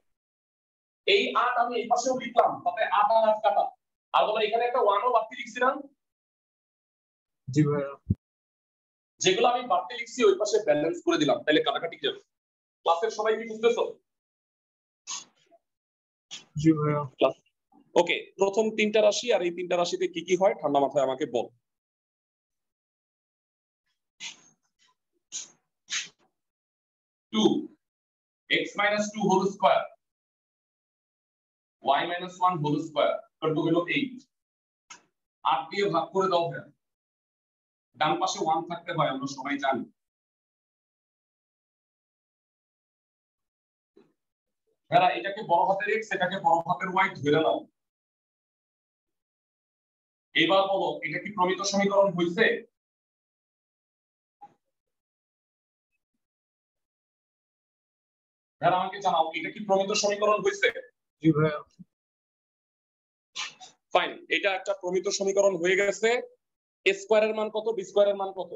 Speaker 1: এই 8 আমি এই পাশেও লিখলাম, তাতে 8 আর 8 কাটা, আর বলো এখানে একটা 1 ও বাড়তি লিখছিলাম।
Speaker 5: জি ভাইয়া।
Speaker 1: যেগুলো আমি বাড়তি লিখছি ওই পাশে ব্যালেন্স করে দিলাম, তাহলে কাটাকাটি যাবে। ক্লাসের সবাই কি বুঝতেছো?
Speaker 5: জি ভাইয়া।
Speaker 1: ওকে, প্রথম 3টা রাশি আর এই 3টা রাশিতে কি কি হয় ঠান্ডা মাথায় আমাকে বল। x minus 2 whole square, y minus 1 whole square equal to হলো 8। 8 দিয়ে ভাগ করে দাও ভাই, ডান পাশে 1 থাকতে হয় আমরা সবাই জানি। ভাইরা এটাকে বড় হাতের x, এটাকে বড় হাতের y ধরে নাও। এবার বলো এটা কি প্রমিত সমীকরণ হইছে? ভাইরা আমাকে জানাও এটা কি প্রমিত সমীকরণ হইছে?
Speaker 5: জি ভাইয়া।
Speaker 1: ফাইন, এটা একটা প্রমিত সমীকরণ হয়ে গেছে। a স্কয়ারের মান কত, b স্কয়ারের মান কত?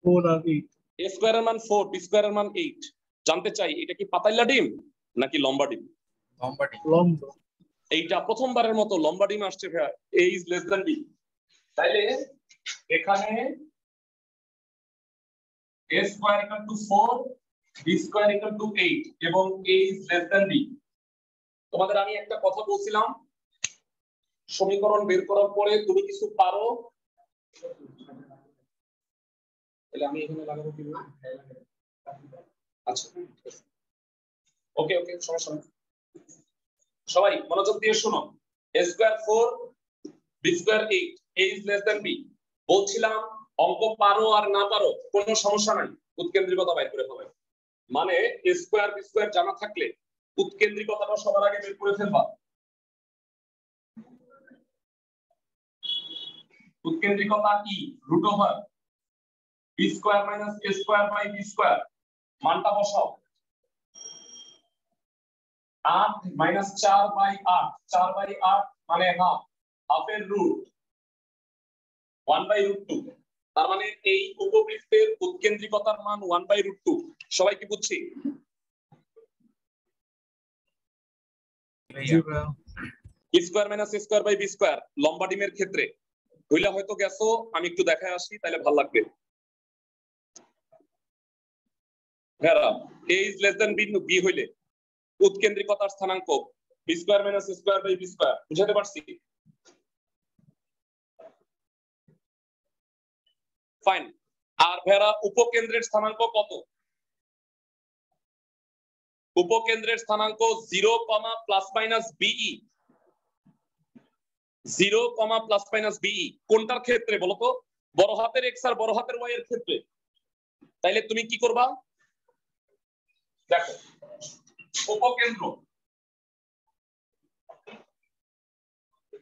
Speaker 5: 4 আর 8।
Speaker 1: a স্কয়ারের মান 4, b স্কয়ারের মান 8। জানতে চাই এটা কি পাতাইলা ডিম নাকি লম্বা ডিম?
Speaker 4: লম্বা ডিম।
Speaker 5: লম্বা।
Speaker 1: এইটা প্রথমবারের মতো লম্বা ডিম আসছে ভাই, a is less than b। তাইলে এখানে a square equal to 4, b square equal two 8 এবং a is less than b। তোমাদের আমি একটা কথা বলছিলাম, সমীকরণ বের করার পরে তুমি কিছু পারো, তাহলে আমি এখানে লাগাবো কিভাবে? আচ্ছা ওকে ওকে, সমস্যা নেই। সবাই মনোযোগ দিয়ে শোনো, a square 4, B square 8 a is less than b বলছিলাম অঙ্ক পারো আর না পারো কোনো সমস্যা নাই উৎকেন্দ্রিকতা বাইর করে ফেলবে মানে a স্কয়ার b স্কয়ার জানা থাকলে উৎকেন্দ্রিকতাটা সবার আগে বের করে ফেলবা উৎকেন্দ্রিকতা কি root over b square minus a square by b square মানটা বসাও 8 মাইনাস 4 বাই 8 4 বাই 8 মানে হাফ হাফের রুট 1 বাই রুট 2 তার মানে এই উপবৃত্তের উৎকেন্দ্রিকতার মান 1 বাই রুট 2 সবাই কি বুঝছি
Speaker 5: জি ভাইয়া
Speaker 1: B square minus A square by B square লম্বা ডিমের ক্ষেত্রে হইলা হয়তো গেছো আমি একটু দেখায় আসি তাহলে ভালো লাগবে ভেরা a is less than b হইলে উৎকেন্দ্রিকতার স্থানাঙ্ক B square minus A square by B square বুঝাতে পারছি ফাইন আর ভেরা উপকেন্দ্রের স্থানাঙ্ক কত উপকেন্দ্রের স্থানাঙ্ক 0, plus minus B E 0, plus minus B E কোনটার ক্ষেত্রে বলো তো বড় হাতের x আর বড় হাতের y এর ক্ষেত্রে তাইলে তুমি কি করবা দেখো উপকেন্দ্র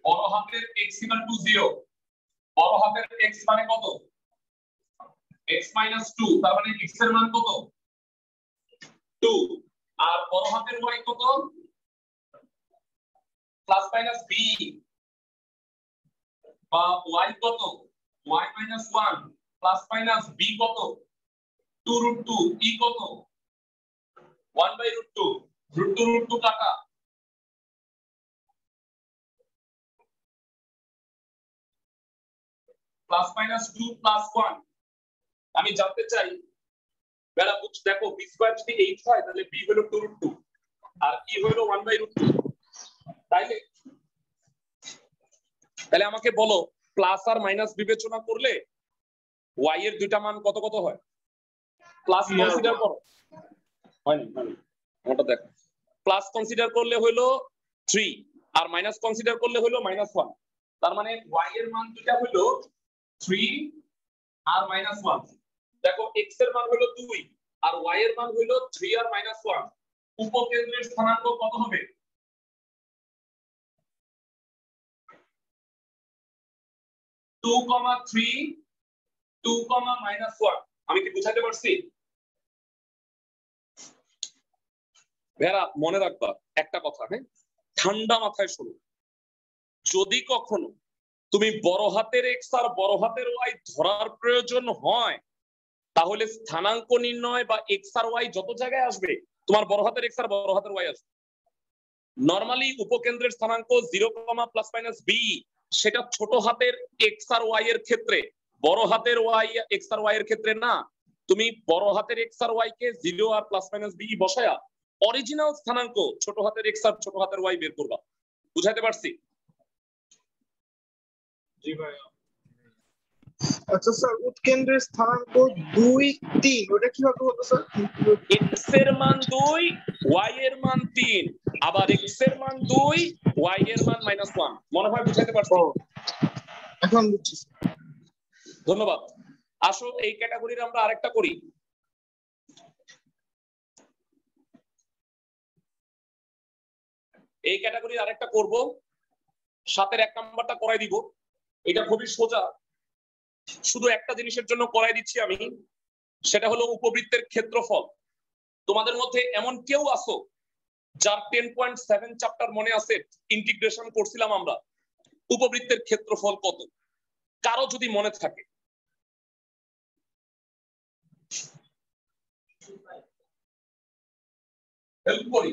Speaker 1: বড় হাতের x = 0 বড় হাতের x মানে কত x - 2 তার মানে x এর মান কত 2 আর বড় হাতের y কত প্লাস মাইনাস b বা y কত y - 1 প্লাস মাইনাস b কত 2√2 e কত 1/√2 √2 কাটা প্লাস মাইনাস 2 প্লাস 1 আমি জানতে চাই বেলা বুঝ দেখো b স্কয়ার যদি 8 হয় তাহলে b হলো 2√2 আর e হলো 1/√2 তাহলে আমাকে বলো প্লাস আর মাইনাস বিবেচনা করলে y এর দুইটা মান কত কত হয় প্লাস কনসিডার করো হয়নি ওটা দেখো প্লাস কনসিডার করলে হলো 3 আর মাইনাস কনসিডার করলে হলো -1 তার মানে y এর মান দুইটা হলো 3 আর -1 দেখো x এর মান হলো 2 আর y এর মান হলো 3 আর -1 উপকেন্দ্রের স্থানাঙ্ক কত হবে 2,3 2, -1 আমি কি বুঝাতে পারছি ভেরা মনে রাখবা একটা কথা হ্যাঁ ঠান্ডা মাথায় শোনো যদি কখনো তুমি বড় হাতের x আর বড় হাতের y ধরার প্রয়োজন হয় তাহলে স্থানাঙ্ক নির্ণয় বা x আর y যত জায়গায় আসবে তোমার বড় হাতের x আর বড় হাতের y আসবে নরমালি উপকেন্দ্রের স্থানাঙ্ক 0, প্লাস মাইনাস b সেটা ছোট হাতের x আর y এর ক্ষেত্রে বড় হাতের y x আর y এর ক্ষেত্রে না তুমি বড় হাতের x আর y কে 0 আর প্লাস মাইনাস b বসায়া অরিজিনাল স্থানাঙ্ক ছোট হাতের x আর ছোট হাতের y বের করবা বুঝাইতে পারছি
Speaker 5: জি ভাইয়া
Speaker 2: আচ্ছা স্যার উৎকেন্দ্রের স্থানাঙ্ক 2, 3 ওটা কিভাবে হলো স্যার
Speaker 1: x এর মান 2 y এর মান 3 আবার x এর মান 2 y এর মান -1 মনে হয় বুঝাইতে পারছি
Speaker 2: এখন বুঝছি
Speaker 1: ধন্যবাদ আসো এই ক্যাটাগরির আমরা আরেকটা করি এই ক্যাটাগরির আরেকটা করব সাতের 1 নাম্বারটা করাই দিব এটা খুবই সোজা শুধু একটা জিনিসের জন্য করাই দিচ্ছি আমি সেটা হলো উপবৃত্তের ক্ষেত্রফল তোমাদের মধ্যে এমন কেউ আছো যার 10.7 চ্যাপ্টার মনে আছে ইন্টিগ্রেশন করছিলাম আমরা উপবৃত্তের ক্ষেত্রফল কত কারো যদি মনে থাকে হেল্প করি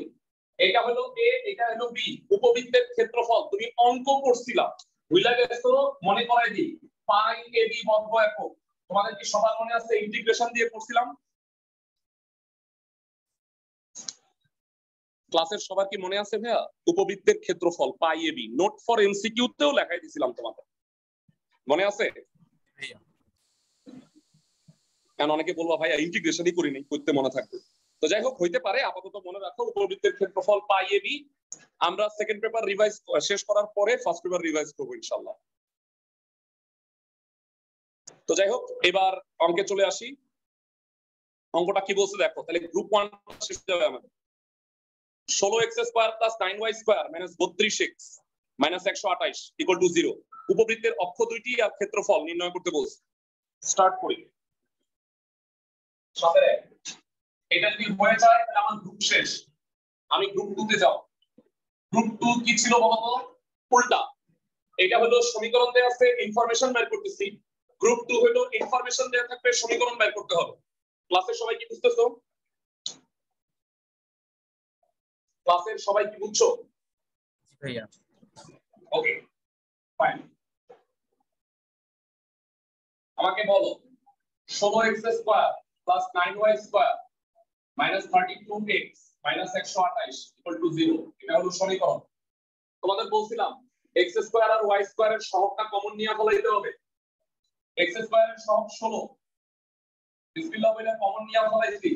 Speaker 1: এটা হলো a এটা হলো b উপবৃত্তের ক্ষেত্রফল তুমি অঙ্ক করছিলা ভুলে গেছো মনে করাই দিই পাই ab বর্গ একক তোমাদের কি সবার মনে আছে ইন্টিগ্রেশন দিয়ে করছিলাম ক্লাসের সবার কি মনে আছে ভাইয়া উপবৃত্তের ক্ষেত্রফল পাই ab নোট ফর এমসিকিউ তেও লেখাই দিছিলাম তোমাদের মনে আছে কারণ অনেকে বলবা ভাইয়া ইন্টিগ্রেশনই করি নাই করতে মনে থাকবে তো যাই হোক হইতে পারে আপাতত মনে রাখো উপবৃত্তের ক্ষেত্রফল পাই ab আমরা সেকেন্ড পেপার রিভাইজ শেষ করার পরে ফার্স্ট পেপার রিভাইজ করব ইনশাআল্লাহ তো যাই হোক, এবার অঙ্কে চলে আসি। অঙ্কটা কি বলছে দেখো, তাহলে গ্রুপ 1 শেষ হয়ে যাবে আমাদের। 16x² + 9y² - 32x - 128 = 0। উপবৃত্তের অক্ষ দুইটি আর ক্ষেত্রফল নির্ণয় করতে বলছে। স্টার্ট করি। এটা যদি হয়ে যায় তাহলে আমার গ্রুপ শেষ, আমি গ্রুপ 2 তে যাব। গ্রুপ 2 কি ছিল বলতো? উল্টা। এটা হলো সমীকরণ দেয়া আছে, ইনফরমেশন বের করতেছি। গ্রুপ 2 হলো ইনফরমেশন দেয়া থাকবে, সমীকরণ বের করতে হবে। ক্লাসের সবাই কি বুঝতেছো? ক্লাসের সবাই কি বুঝছো?
Speaker 4: জি ভাইয়া।
Speaker 1: Okay fine. আমাকে বলো 16x² + 9y² - 32x - 128 = 0। এটা হলো সমীকরণ। তোমাদের বলছিলাম x² আর y² এর সহগটা কমন নিয়ে ফলাইতে হবে। x² এর সহগ 16, বিসমিল্লাহ বলে কমন নিয়ে ফলাইছি।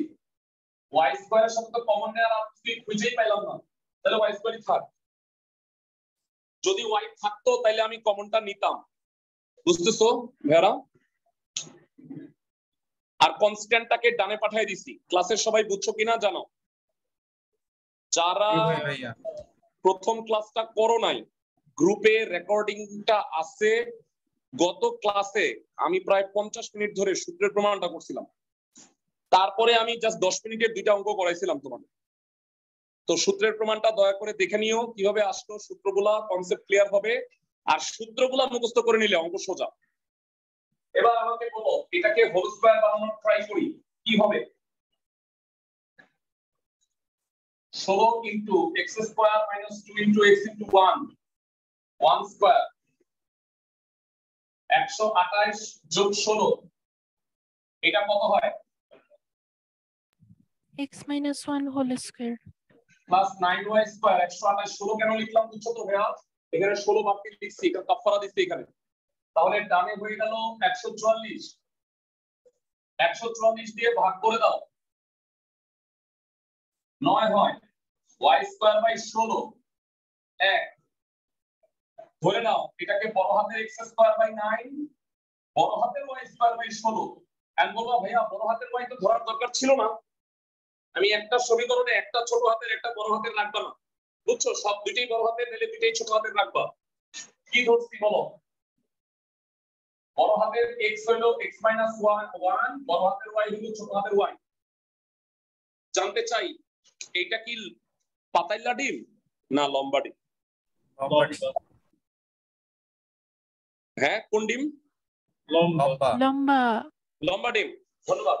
Speaker 1: y² এর সাথে তো কমন নেওয়ার আর কিছু খুঁজেই পাইলাম না, তাহলে y² থাক। যদি y থাকতো তাহলে আমি কমনটা নিতাম, বুঝতেছো ভেরা? আর কনস্ট্যান্টটাকে ডানে পাঠিয়ে দিছি। ক্লাসের সবাই বুঝছো কিনা জানো? যারা
Speaker 4: ভাইয়া
Speaker 1: প্রথম ক্লাসটা করো নাই, গ্রুপে রেকর্ডিংটা আছে। গত ক্লাসে আমি প্রায় 50 মিনিট ধরে সূত্রের প্রমাণটা করছিলাম, তারপরে আমি জাস্ট 10 মিনিটের দুইটা অঙ্ক করাইছিলাম তোমাদের। তো সূত্রের প্রমাণটা দয়া করে দেখে নিও কিভাবে আসলো, সূত্রগুলা কনসেপ্ট ক্লিয়ার হবে, আর সূত্রগুলা মুখস্থ করে নিলে অঙ্ক সোজা। এবার আমাকে বলো এটাকে হোল স্কয়ার বানানোর ট্রাই করি, কি হবে? 16 × x² - 2 × x × 1 1 স্কয়ার 128 + 16, এটা কত হয়?
Speaker 3: x - 1 whole square
Speaker 1: plus 9y² 128 16 কেন লিখলাম বুঝছো তো ভাইয়া? এখানে 16 বাদ দিয়ে লিখছি, এটা কাফারা দিচ্ছি এখানে। তাহলে ডানে হয়ে গেল 144, 144 দিয়ে ভাগ করে দাও, 9 হয়। y² / 16 1 ধরে নাও, এটাকে বড় হাতের x² / 9, বড় হাতের y² / 16। এন্ড বলবা ভাইয়া বড় হাতের y তো ধরার দরকার ছিল না, আমি একটা সমীকরণে একটা ছোট হাতের একটা বড় হাতের রাখবা না, বুঝছো? সব দুইটাই বড় হাতের, নাহলে দুইটাই ছোট হাতের রাখবা। কি ধরছি বলো? বড় হাতের x হলো x - 1, বড় হাতের y হলো ছোট হাতের y। জানতে চাই এইটা কি পাতাইলা ডিম না লম্বা ডিম? হ্যাঁ কোন ডিম?
Speaker 4: লম্বা।
Speaker 3: লম্বা
Speaker 1: লম্বা ডিম, ধন্যবাদ।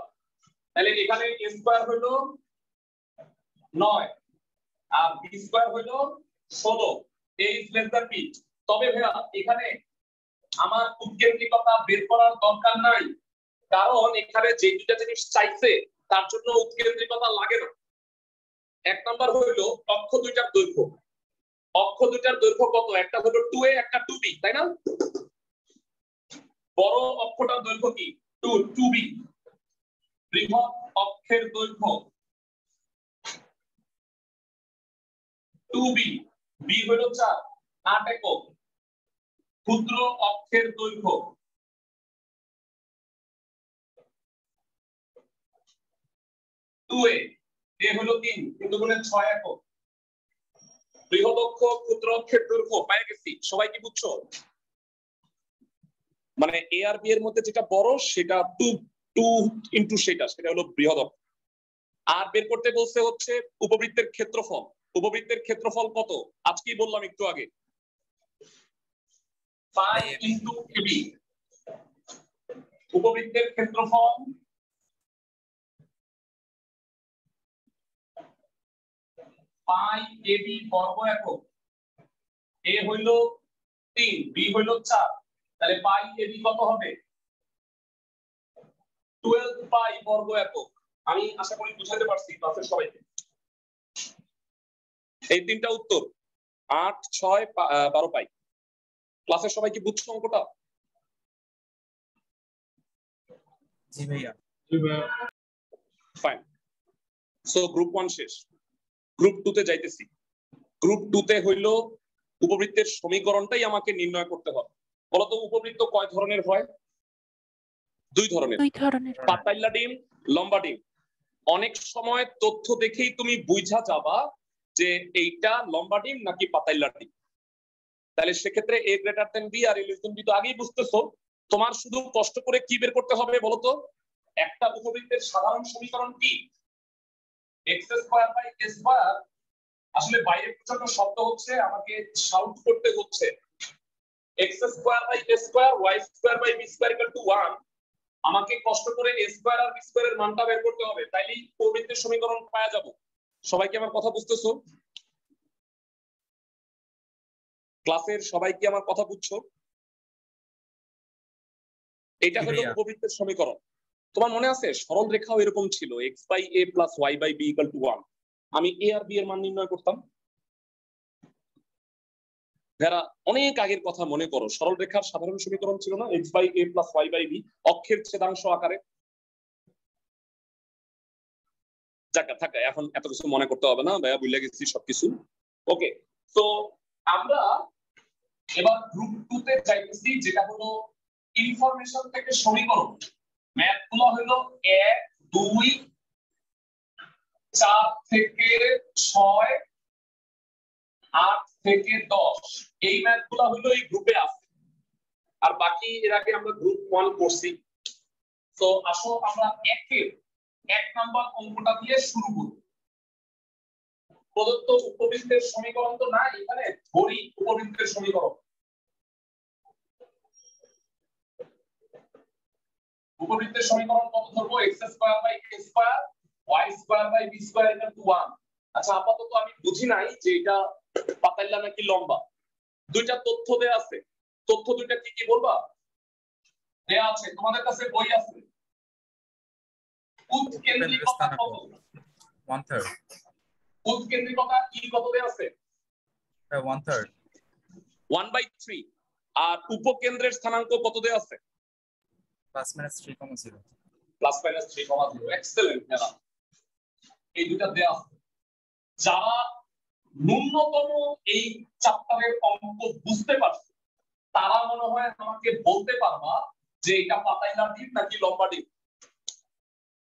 Speaker 1: তাহলে এখানে a স্কয়ার হলো 9 আর b স্কয়ার হলো 16, a is less than b। তবে ভাইয়া এখানে আমার উৎকেন্দ্রিকতা বের করার দরকার নাই, কারণ এখানে যে দুটো জিনিস চাইছে তার জন্য উৎকেন্দ্রিকতা লাগে না। এক নাম্বার হলো অক্ষ দুইটার দৈর্ঘ্য। অক্ষ দুইটার দৈর্ঘ্য কত? একটা হলো 2a, একটা 2b, তাই না? বড় অক্ষটার দৈর্ঘ্য কি? 2b। বৃহৎ অক্ষের দৈর্ঘ্য 2b, b হলো 4, 8 একক। ক্ষুদ্র অক্ষের দৈর্ঘ্য 2a, a হলো 3, কিন্তু গুণে 6 একক। বৃহৎ অক্ষ ক্ষুদ্র অক্ষের দৈর্ঘ্য পেয়ে গেছি, সবাই কি বুঝছো? মানে a আর b এর মধ্যে যেটা বড় সেটা 2 ইনটু সেটা হলো বৃহৎ অক্ষ। আর বের করতে বলছে হচ্ছে উপবৃত্তের ক্ষেত্রফল। উপবৃত্তের ক্ষেত্রফল কত? আজকেই বললাম একটু আগে, পাই ইনটু ab। উপবৃত্তের ক্ষেত্রফল পাই ab বর্গ একক। a হইল 3, b হইল 4, তাহলে পাই ab কত হবে? 12 পাই বর্গ একক। আমি আশা করি বুঝাতে পারছি ক্লাসের সবাইকে। এই তিনটা উত্তর 8, 6, 12 পাই। ক্লাসের সবাই কি বুঝছো অঙ্কটা?
Speaker 4: জি ভাইয়া।
Speaker 1: ফাইন। সো গ্রুপ 1 শেষ, গ্রুপ 2 তে যাইতেছি। গ্রুপ 2 তে হইল উপবৃত্তের সমীকরণটাই আমাকে নির্ণয় করতে হবে। বলতো উপবৃত্ত কয় ধরনের হয়? দুই ধরনের,
Speaker 3: দুই ধরনের।
Speaker 1: পাতাইল্লা ডিম, লম্বা ডিম। অনেক সময় তথ্য দেখেই তুমি বুঝা যাবা যে এইটা লম্বা ডিম নাকি পাতাইল্লা ডিম। তাহলে সেক্ষেত্রে a গ্রেটার দেন b আর a লেস দেন b তো আগেই বুঝতেছো। তোমার শুধু কষ্ট করে কি বের করতে হবে বলো তো? একটা উপবৃত্তের সাধারণ সমীকরণ কি? x square by a square. আসলে বাইরে প্রচন্ড শব্দ হচ্ছে, আমাকে শাউট করতে হচ্ছে। x square by a square y square by b square equal to 1। আমাকে কষ্ট করে a স্কয়ার আর b স্কয়ারের মানটা বের করতে হবে, তাইলেই উপবৃত্তের সমীকরণ পাওয়া যাব। সবাই কি আমার কথা বুঝতেছো? ক্লাসের সবাই কি আমার কথা বুঝছো? এটা হলো উপবৃত্তের সমীকরণ। তোমার মনে আছে সরল রেখাও এরকম ছিল, x by a plus y by b equal to 1। আমি a আর b এর মান নির্ণয় করতাম। যারা অনেক আগের কথা মনে করো, সরল রেখার সাধারণ সমীকরণ ছিল না x by a plus y by b, অক্ষের ছেদাংশ আকারে। যাক থাক, এখন এত কিছু মনে করতে হবে না, ভাইয়া বুঝলে গেছি সবকিছু। ওকে, তো আমরা এবার গ্রুপ 2 তে যাইতেছি, যেটা হলো ইনফরমেশন থেকে সমীকরণ। ম্যাথ গুলো হলো 1 2 4 থেকে 6 8 থেকে 10। এই ম্যাথ গুলো হলো এই গ্রুপে আছে, আর বাকি এর আগে আমরা গ্রুপ 1 করছি। তো আসো আমরা 1 নাম্বার অঙ্কটা দিয়ে শুরু করি। প্রদত্ত উপবৃত্তের সমীকরণ তো না, এখানে ধরি উপবৃত্তের সমীকরণ। উপবৃত্তের সমীকরণ কত ধরবো? x square by a square y square by b square equal to 1। আচ্ছা, আপাতত আমি বুঝি নাই যে এটা পাতাইল্লা নাকি লম্বা। দুইটা তথ্য দেয়া আছে, তথ্য দুইটা কি কি বলবা? দেয়া আছে, তোমাদের কাছে বই আছে। উৎকেন্দ্রিকতা কত?
Speaker 4: 1/3।
Speaker 1: উৎকেন্দ্রিকতা কি কত দেয়া আছে?
Speaker 4: 1/3
Speaker 1: 1/3। আর উপকেন্দ্রের স্থানাঙ্ক কত দেয়া আছে?
Speaker 4: +-3,0।
Speaker 1: +-3,0। এক্সেলেন্ট মেলা। এই দুইটা দেয়া আছে। যারা ন্যূনতম এই চ্যাপ্টারের অঙ্ক বুঝতে পারছে, তারা মনে হয় আমাকে বলতে পারবা যে এটা পাতাইল্লা ডিম নাকি লম্বা ডিম।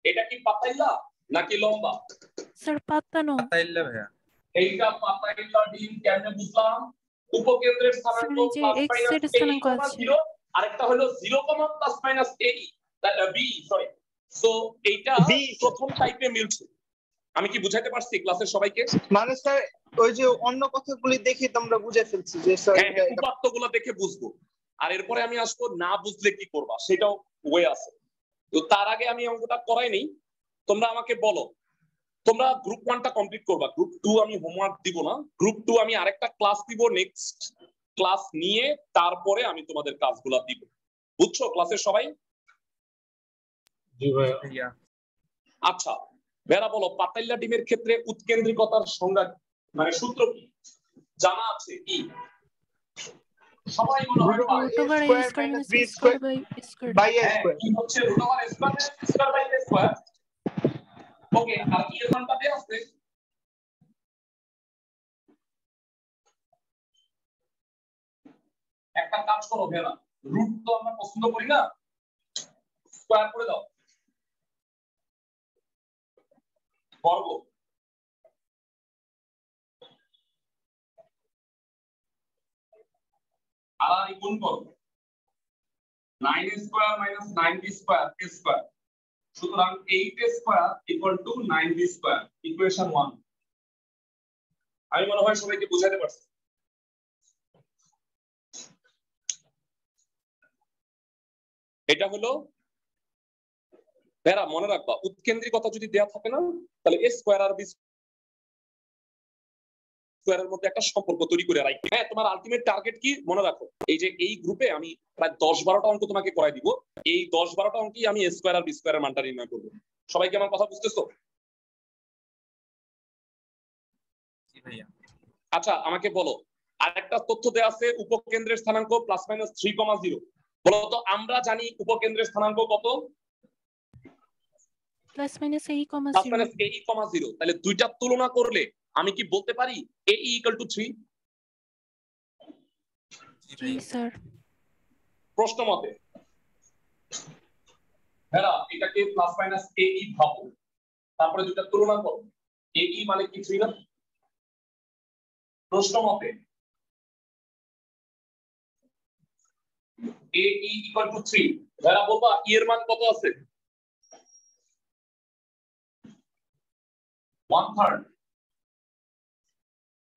Speaker 1: এটা কি পাতাইল্লা নাকি লম্বা?
Speaker 3: স্যার পাতানো।
Speaker 4: পাতাইল্লা ভাইয়া।
Speaker 1: এইটা পাতাইল্লা ডিম। কেমনে বুঝলাম? উপকেন্দ্রের স্থানাঙ্ক
Speaker 3: স্যার এই যে x এর স্থানাঙ্ক আছে,
Speaker 1: +-0, আরেকটা হলো 0, +-a b, সরি। সো এইটা প্রথম টাইপে মিলছে। আমি কি বুঝাইতে পারছি ক্লাসের সবাইকে?
Speaker 2: মানে স্যার ওই যে অন্য কথাগুলি দেখে তোমরা বুঝে ফেলছি যে স্যার
Speaker 1: হ্যাঁ, উপাত্তগুলো দেখে বুঝবো। আর এরপরে আমি আসবো না বুঝলে কি করবা, সেটাও ওয়ে আছে। তো তার আগে আমি অঙ্কটা করাই নেই, তোমরা আমাকে বলো। তোমরা গ্রুপ 1টা কমপ্লিট করবা, গ্রুপ 2 আমি হোমওয়ার্ক দিব না। গ্রুপ 2 আমি আরেকটা ক্লাস দিব, নেক্সট ক্লাস নিয়ে তারপরে আমি তোমাদের কাজগুলো দিব। বুঝছো ক্লাসের সবাই?
Speaker 5: জি ভাইয়া।
Speaker 1: আচ্ছা, বেরা বলো পাতাইল্লা ডিমের ক্ষেত্রে উৎকেন্দ্রিকতার সংজ্ঞা মানে সূত্র কি জানা আছে? কি সবাই মনে হয়
Speaker 3: √a square minus b square by a square
Speaker 2: by a square.
Speaker 1: কি হচ্ছে √a square by a square. Okay, আর কি এর মানটা দেয়া আছে? একটা কাজ করো ভেরা, রুট তো আমরা পছন্দ করি না, স্কয়ার করে দাও, বর্গ। আর এই গুণ করো 9a square minus 9b square a square. সুতরাং 8a square equal two 9b square, equation 1। আমি মনে হয় সবাইকে বুঝাতে পারছি। এটা হলো ভেরা, মনে রাখবা উৎকেন্দ্রিকতা যদি দেয়া থাকে না, তাহলে a স্কয়ার আর b স্কয়ারের মধ্যে একটা সম্পর্ক তৈরি করে রাখবে। হ্যাঁ, তোমার আলটিমেট টার্গেট কি মনে রাখো, এই যে এই গ্রুপে আমি প্রায় 10-12টা অঙ্ক তোমাকে করাই দিব। এই 10-12টা অঙ্কই আমি a স্কয়ার আর b স্কয়ারের মানটা নির্ণয় করব। সবাই কি আমার কথা বুঝতেছো?
Speaker 4: জি ভাইয়া।
Speaker 1: আচ্ছা, আমাকে বলো আরেকটা তথ্য দেয়া আছে, উপকেন্দ্রের স্থানাঙ্ক +-3,0। বলো তো আমরা জানি উপকেন্দ্রের স্থানাঙ্ক কত? +-a,0। তাহলে দুইটা তুলনা করলে আমি কি বলতে পারি a = 3?
Speaker 3: G sir.
Speaker 1: প্রশ্ন মতে ভাইরা এটাকে প্লাস মাইনাস এ ই ভাবো, তারপরে দুটো তুলনা করো। এ ই মানে কি 3 না? প্রশ্ন মতে এ ই ইকুয়াল টু 3, ভাইরা বলবা ই এর মান কত আছে? 1/3।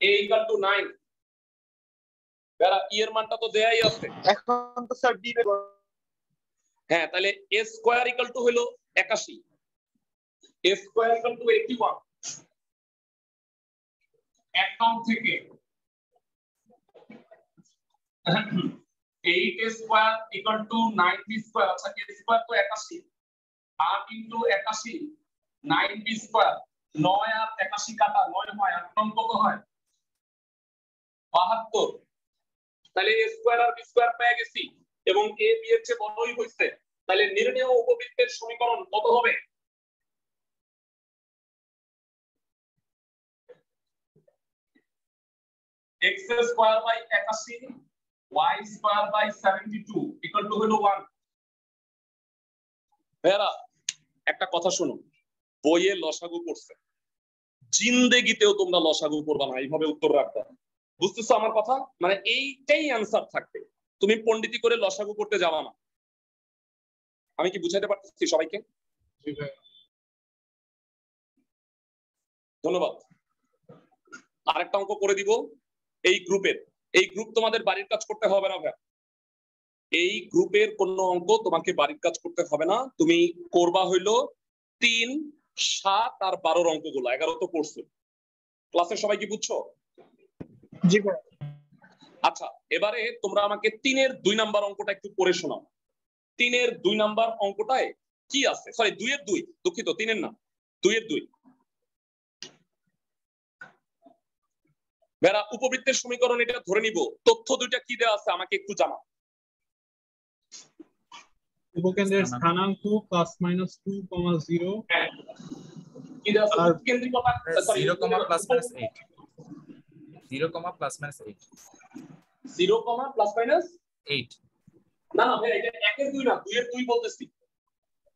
Speaker 1: a equal to 9, ভাইরা ই এর মানটা তো দেয়াই আছে।
Speaker 2: এখন তো স্যার বি
Speaker 1: হ্যাঁ, তাহলে a স্কয়ার ইকুয়াল টু হলো 81, a square equal two 81। Account থেকে 8 square equal two 9b square. আচ্ছা a স্কয়ার তো 81, 8 ইনটু 81 9b স্কয়ার। 9 আর 81 কাটা 9 হয়, আর কত হয়? 72। তাহলে a স্কয়ার আর b স্কয়ার পেয়ে গেছি এবং a b এর চেয়ে বড়ই হইছে। তাহলে নির্ণেয় উপবৃত্তের সমীকরণ কত হবে? x square by 81 y square by 72 equal to হলো 1। ভাইরা একটা কথা শোনো, বইয়ে লসাগু করছে, জিন্দেগিতেও তোমরা লসাগু করবা না, এইভাবে উত্তর রাখবা। বুঝতেছো আমার কথা? মানে এইটাই অ্যানসার থাকবে, তুমি পণ্ডিতি করে লসাগু করতে যাবা না। আমি কি বুঝাতে পারতেছি সবাইকে? ধন্যবাদ। আরেকটা অঙ্ক করে দিব এই গ্রুপের। এই গ্রুপ তোমাদের বাড়ির কাজ করতে হবে না ভাই, এই গ্রুপের কোন অঙ্ক তোমাকে বাড়ির কাজ করতে হবে না। তুমি করবা হইলো 3, 7 আর 12 অঙ্কগুলো। 11 তো করছো। ক্লাসের সবাই কি বুঝছো?
Speaker 2: জি ভাই।
Speaker 1: আচ্ছা, এবারে তোমরা আমাকে 3 এর 2 নাম্বার অঙ্কটা একটু পড়ে শোনাও। 3 এর 2 নাম্বার অঙ্কটায় কি আছে? সরি 2 এর 2, দুঃখিত 3 এর না, 2 এর 2। ভাইরা উপবৃত্তের সমীকরণ এটা ধরে নিব, তথ্য দুইটা কি দেওয়া আছে আমাকে একটু জানাও।
Speaker 5: উপকেন্দ্রের স্থানাঙ্ক প্লাস মাইনাস 2,0
Speaker 1: কি দেওয়া আছে?
Speaker 5: আর
Speaker 1: কেন্দ্রিকতা, sorry
Speaker 4: 0, plus minus 8। 0, plus minus 8।
Speaker 1: 0, plus minus
Speaker 4: 8।
Speaker 1: না না ভাই, এটা 1 এর 2 না, 2 এর 2 বলতেছি।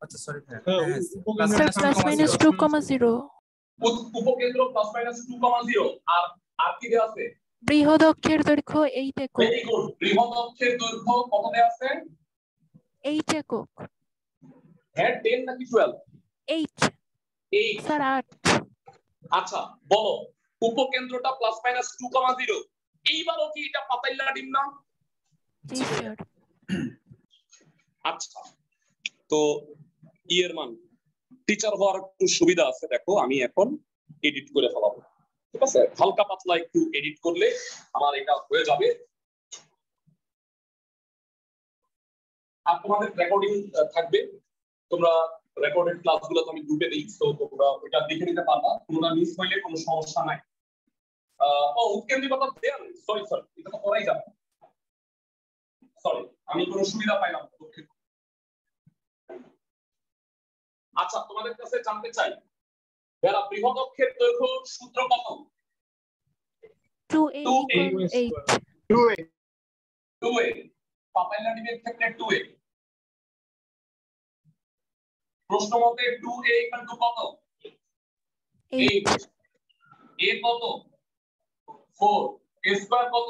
Speaker 4: আচ্ছা সরি
Speaker 3: স্যার প্লাস মাইনাস 2,0।
Speaker 1: উপকেন্দ্র প্লাস মাইনাস 2,0 আর কি দেওয়া আছে?
Speaker 3: বৃহৎ অক্ষের দৈর্ঘ্য 8 একক।
Speaker 1: Very good. বৃহৎ অক্ষের দৈর্ঘ্য কত দেওয়া আছে?
Speaker 3: 8 একক।
Speaker 1: হ্যাঁ 10 নাকি 12?
Speaker 3: 8
Speaker 1: 8
Speaker 3: স্যার 8।
Speaker 1: আচ্ছা বলো, উপকেন্দ্রটা প্লাস মাইনাস 2,0, এইবারও কি এটা পাতাইল্লা ডিম না?
Speaker 3: জি স্যার।
Speaker 1: আচ্ছা, তো ই এর মান টিচার হওয়ার একটু সুবিধা আছে, দেখো আমি এখন এডিট করে ফেলাবো, ঠিক আছে? হালকা পাতলা একটু এডিট করলে আমার এটা হয়ে যাবে। আর তোমাদের রেকর্ডিং থাকবে, তোমরা রেকর্ডেড ক্লাসগুলো তো আমি গ্রুপে দিই, তো তোমরা ওটা দেখে নিতে পারবা, তোমরা মিস হইলে কোনো সমস্যা নাই। উৎকেন্দ্রিকতা দেন, সরি এটা তো করাই যাবে। সরি, আমি কোনো সুবিধা পাইলাম না, দুঃখিত। আচ্ছা, তোমাদের কাছে জানতে চাই, যারা বৃহৎ অক্ষের দৈর্ঘ্য সূত্র কত?
Speaker 3: 2a equal 8।
Speaker 1: 2a পাতাইল্লা ডিমের ক্ষেত্রে 2a। প্রশ্ন মতে 2a ইকুয়াল টু কত? 8। a কত? 4। a স্কয়ার কত?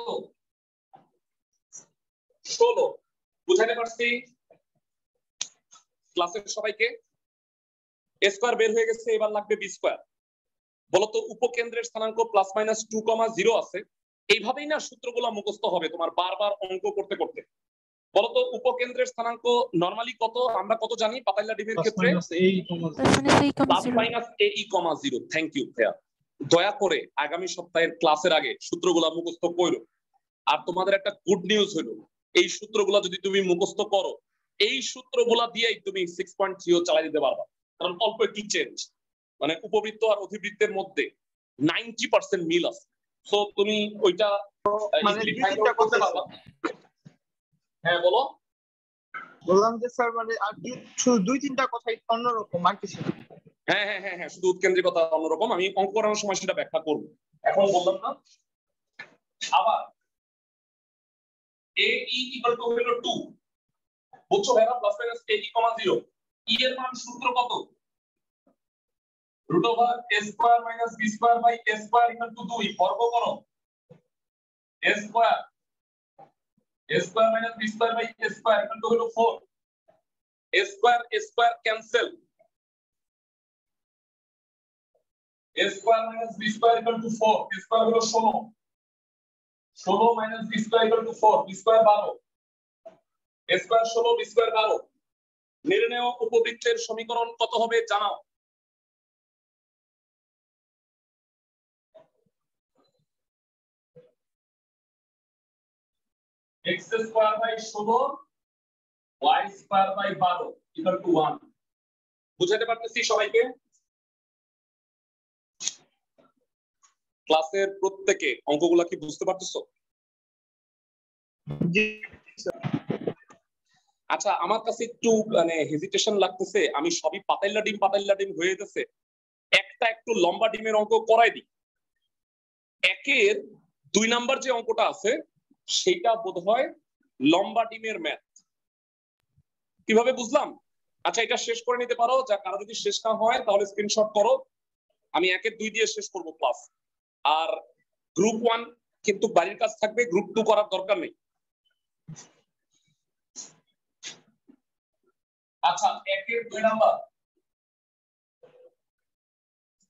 Speaker 1: 16। বুঝাতে পারছি ক্লাসের সবাইকে? a স্কয়ার বের হয়ে গেছে, এবার লাগবে b স্কয়ার। বলতো উপকেন্দ্রের স্থানাঙ্ক প্লাস মাইনাস 2,0 আছে, এইভাবেই না সূত্রগুলো মুখস্থ হবে তোমার বারবার অঙ্ক করতে করতে। বলতো উপকেন্দ্রের স্থানাঙ্ক নরমালি কত? আমরা কত জানি পাতাইল্লা ডিমের ক্ষেত্রে? Plus minus a E comma 0। Thank you ভাইয়া। দয়া করে আগামী সপ্তাহের ক্লাসের আগে সূত্রগুলো মুখস্থ করো। আর তোমাদের একটা গুড নিউজ হলো, এই সূত্রগুলো যদি তুমি মুখস্থ করো, এই সূত্রগুলো দিয়েই তুমি 6.0 চালাই দিতে পারবা, কারণ অল্প একটু চেঞ্জ, মানে উপবৃত্ত আর অধিবৃত্তের মধ্যে 90% মিল আছে। সো তুমি ওইটা
Speaker 2: মানে
Speaker 1: করতে পারবা। হ্যাঁ বলো।
Speaker 2: বললাম যে স্যার মানে আর দুই তিনটা কথাই অন্যরকম, আর কিছু না।
Speaker 1: হ্যাঁ হ্যাঁ হ্যাঁ হ্যাঁ, শুধু উৎকেন্দ্রিকতা অন্যরকম, আমি অঙ্ক করানোর সময় সেটা ব্যাখ্যা করব, এখন বললাম না। আবার a e ইকুয়াল টু হলো 2, বুঝছো ভাইরা? Plus minus a e, 0 E এর মান সূত্র কত root over a square minus b square by a square equal to 2 বর্গ করো a square minus b square by a square equal to হলো 4 a square cancel a square minus b square equal to 4 a square হলো 16 minus b square equal to 4 b square 12 a square 16 b square 12 নির্ণেয় উপবৃত্তের সমীকরণ কত হবে জানাও x square by 16 y square by 12 equal to 1 বুঝাতে পারতেছি সবাইকে ক্লাসের প্রত্যেকে অঙ্কগুলো কি বুঝতে পারতেছো
Speaker 2: জি
Speaker 1: আচ্ছা আমার কাছে একটু মানে হেজিটেশন লাগতেছে আমি সবই পাতাইল্লা ডিম হয়ে যাচ্ছে একটা একটু লম্বা ডিমের অঙ্ক করাই দিই একের 2 নাম্বার যে অঙ্কটা আছে সেটা বোধহয় লম্বা ডিমের ম্যাথ কিভাবে বুঝলাম আচ্ছা এটা শেষ করে নিতে পারো যা কারো যদি শেষ না হয় তাহলে স্ক্রিনশট করো আমি একের 2 দিয়ে শেষ করব ক্লাস আর গ্রুপ 1 কিন্তু বাড়ির কাজ থাকবে গ্রুপ 2 করার দরকার নেই আচ্ছা একের 2 নাম্বার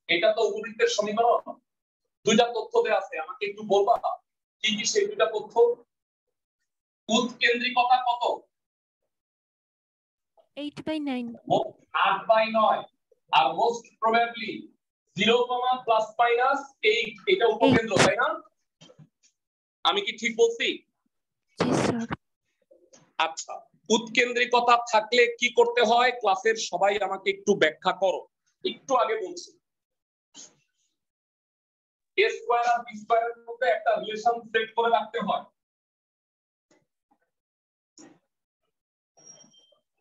Speaker 1: এটা তো উপবৃত্তের সমীকরণ দুইটা তথ্য দেয়া আছে আমাকে একটু বলবা কি কি সেই দুইটা তথ্য উৎকেন্দ্রিকতা কত
Speaker 3: 8/9
Speaker 1: 8/9 আর মোস্ট প্রবাবলি 0, প্লাস মাইনাস 8 এটা উপকেন্দ্র তাই না আমি কি ঠিক বলছি
Speaker 3: জি স্যার
Speaker 1: আচ্ছা উৎকেন্দ্রিকতা থাকলে কি করতে হয় ক্লাসের সবাই আমাকে একটু ব্যাখ্যা করো একটু আগে বলছি a স্কয়ার আর b স্কয়ারের মধ্যে একটা রিলেশন সেট করে রাখতে হয়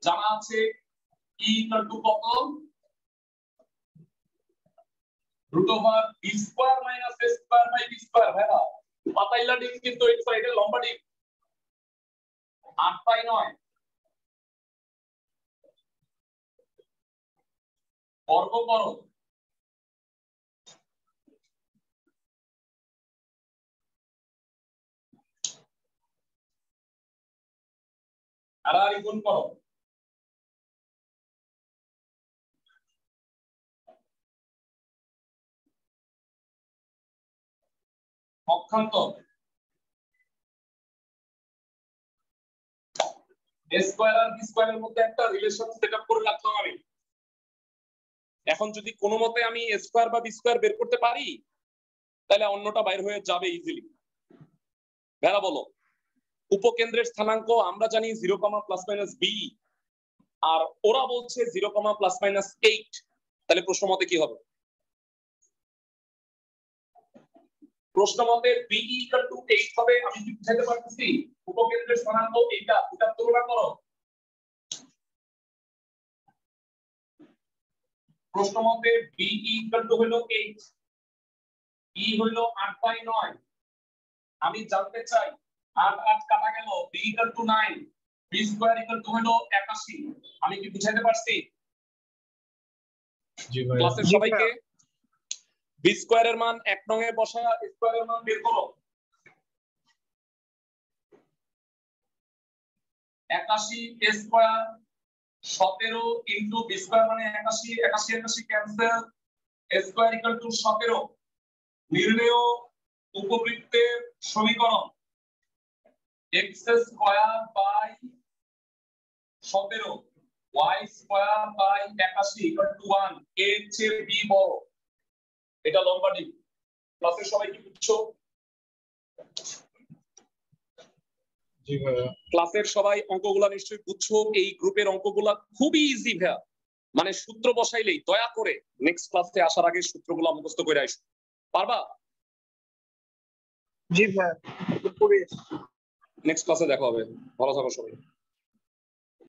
Speaker 1: জানা আছে e ইকুয়াল টু কত root over b square minus a square by b square ভাইরা পাতাইলা ডিম কিন্তু এই সাইডে লম্বা ডিম 8/9 বর্গ করো আর গুণ করো পক্ষান্তর a স্কয়ার আর b স্কয়ারের মধ্যে একটা রিলেশন সেটআপ করে রাখলাম আমি এখন যদি কোনো মতে আমি a স্কয়ার বা b স্কয়ার বের করতে পারি তাহলে অন্যটা বাইরে হয়ে যাবে ইজিলি ভেড়া বলো উপকেন্দ্রের স্থানাঙ্ক আমরা জানি 0, প্লাস মাইনাস b আর ওরা বলছে 0, প্লাস মাইনাস 8 তাহলে প্রশ্ন মতে কি হবে প্রশ্ন মতে b ইকুয়াল টু 8 হবে আমি কি বুঝাতে পারতেছি উপকেন্দ্রের স্থানাঙ্ক এটা তুলনা করো প্রশ্ন মতে b ইকুয়াল টু হলো 8 e হলো 8/9 আমি জানতে চাই 8 কাটা গেল b equal two 9 b square equal to হলো 81 আমি কি বুঝাতে পারছি
Speaker 5: জি ভাই
Speaker 1: ক্লাসের সবাইকে b স্কয়ারের মান 1 নং এ বসা স্কয়ারের মান বের করো 81 a square 17 into b square মানে 81 cancel a square equal to 17 নির্ণেয় উপবৃত্তের সমীকরণ x square by 17 y square by 81 equal to 1 এর চেয়ে b বড় এটা লম্বা ডিম ক্লাসের সবাই কি বুঝছো
Speaker 5: জি ভাইয়া
Speaker 1: ক্লাসের সবাই অঙ্কগুলা নিশ্চয়ই বুঝছো এই গ্রুপের অঙ্কগুলা খুবই ইজি ভাইয়া মানে সূত্র বসাইলেই দয়া করে নেক্সট ক্লাসে আসার আগে সূত্রগুলা মুখস্থ করে আসো পারবা
Speaker 2: জি ভাইয়া
Speaker 1: নেক্সট ক্লাসে দেখা হবে ভালো থাকো সবাই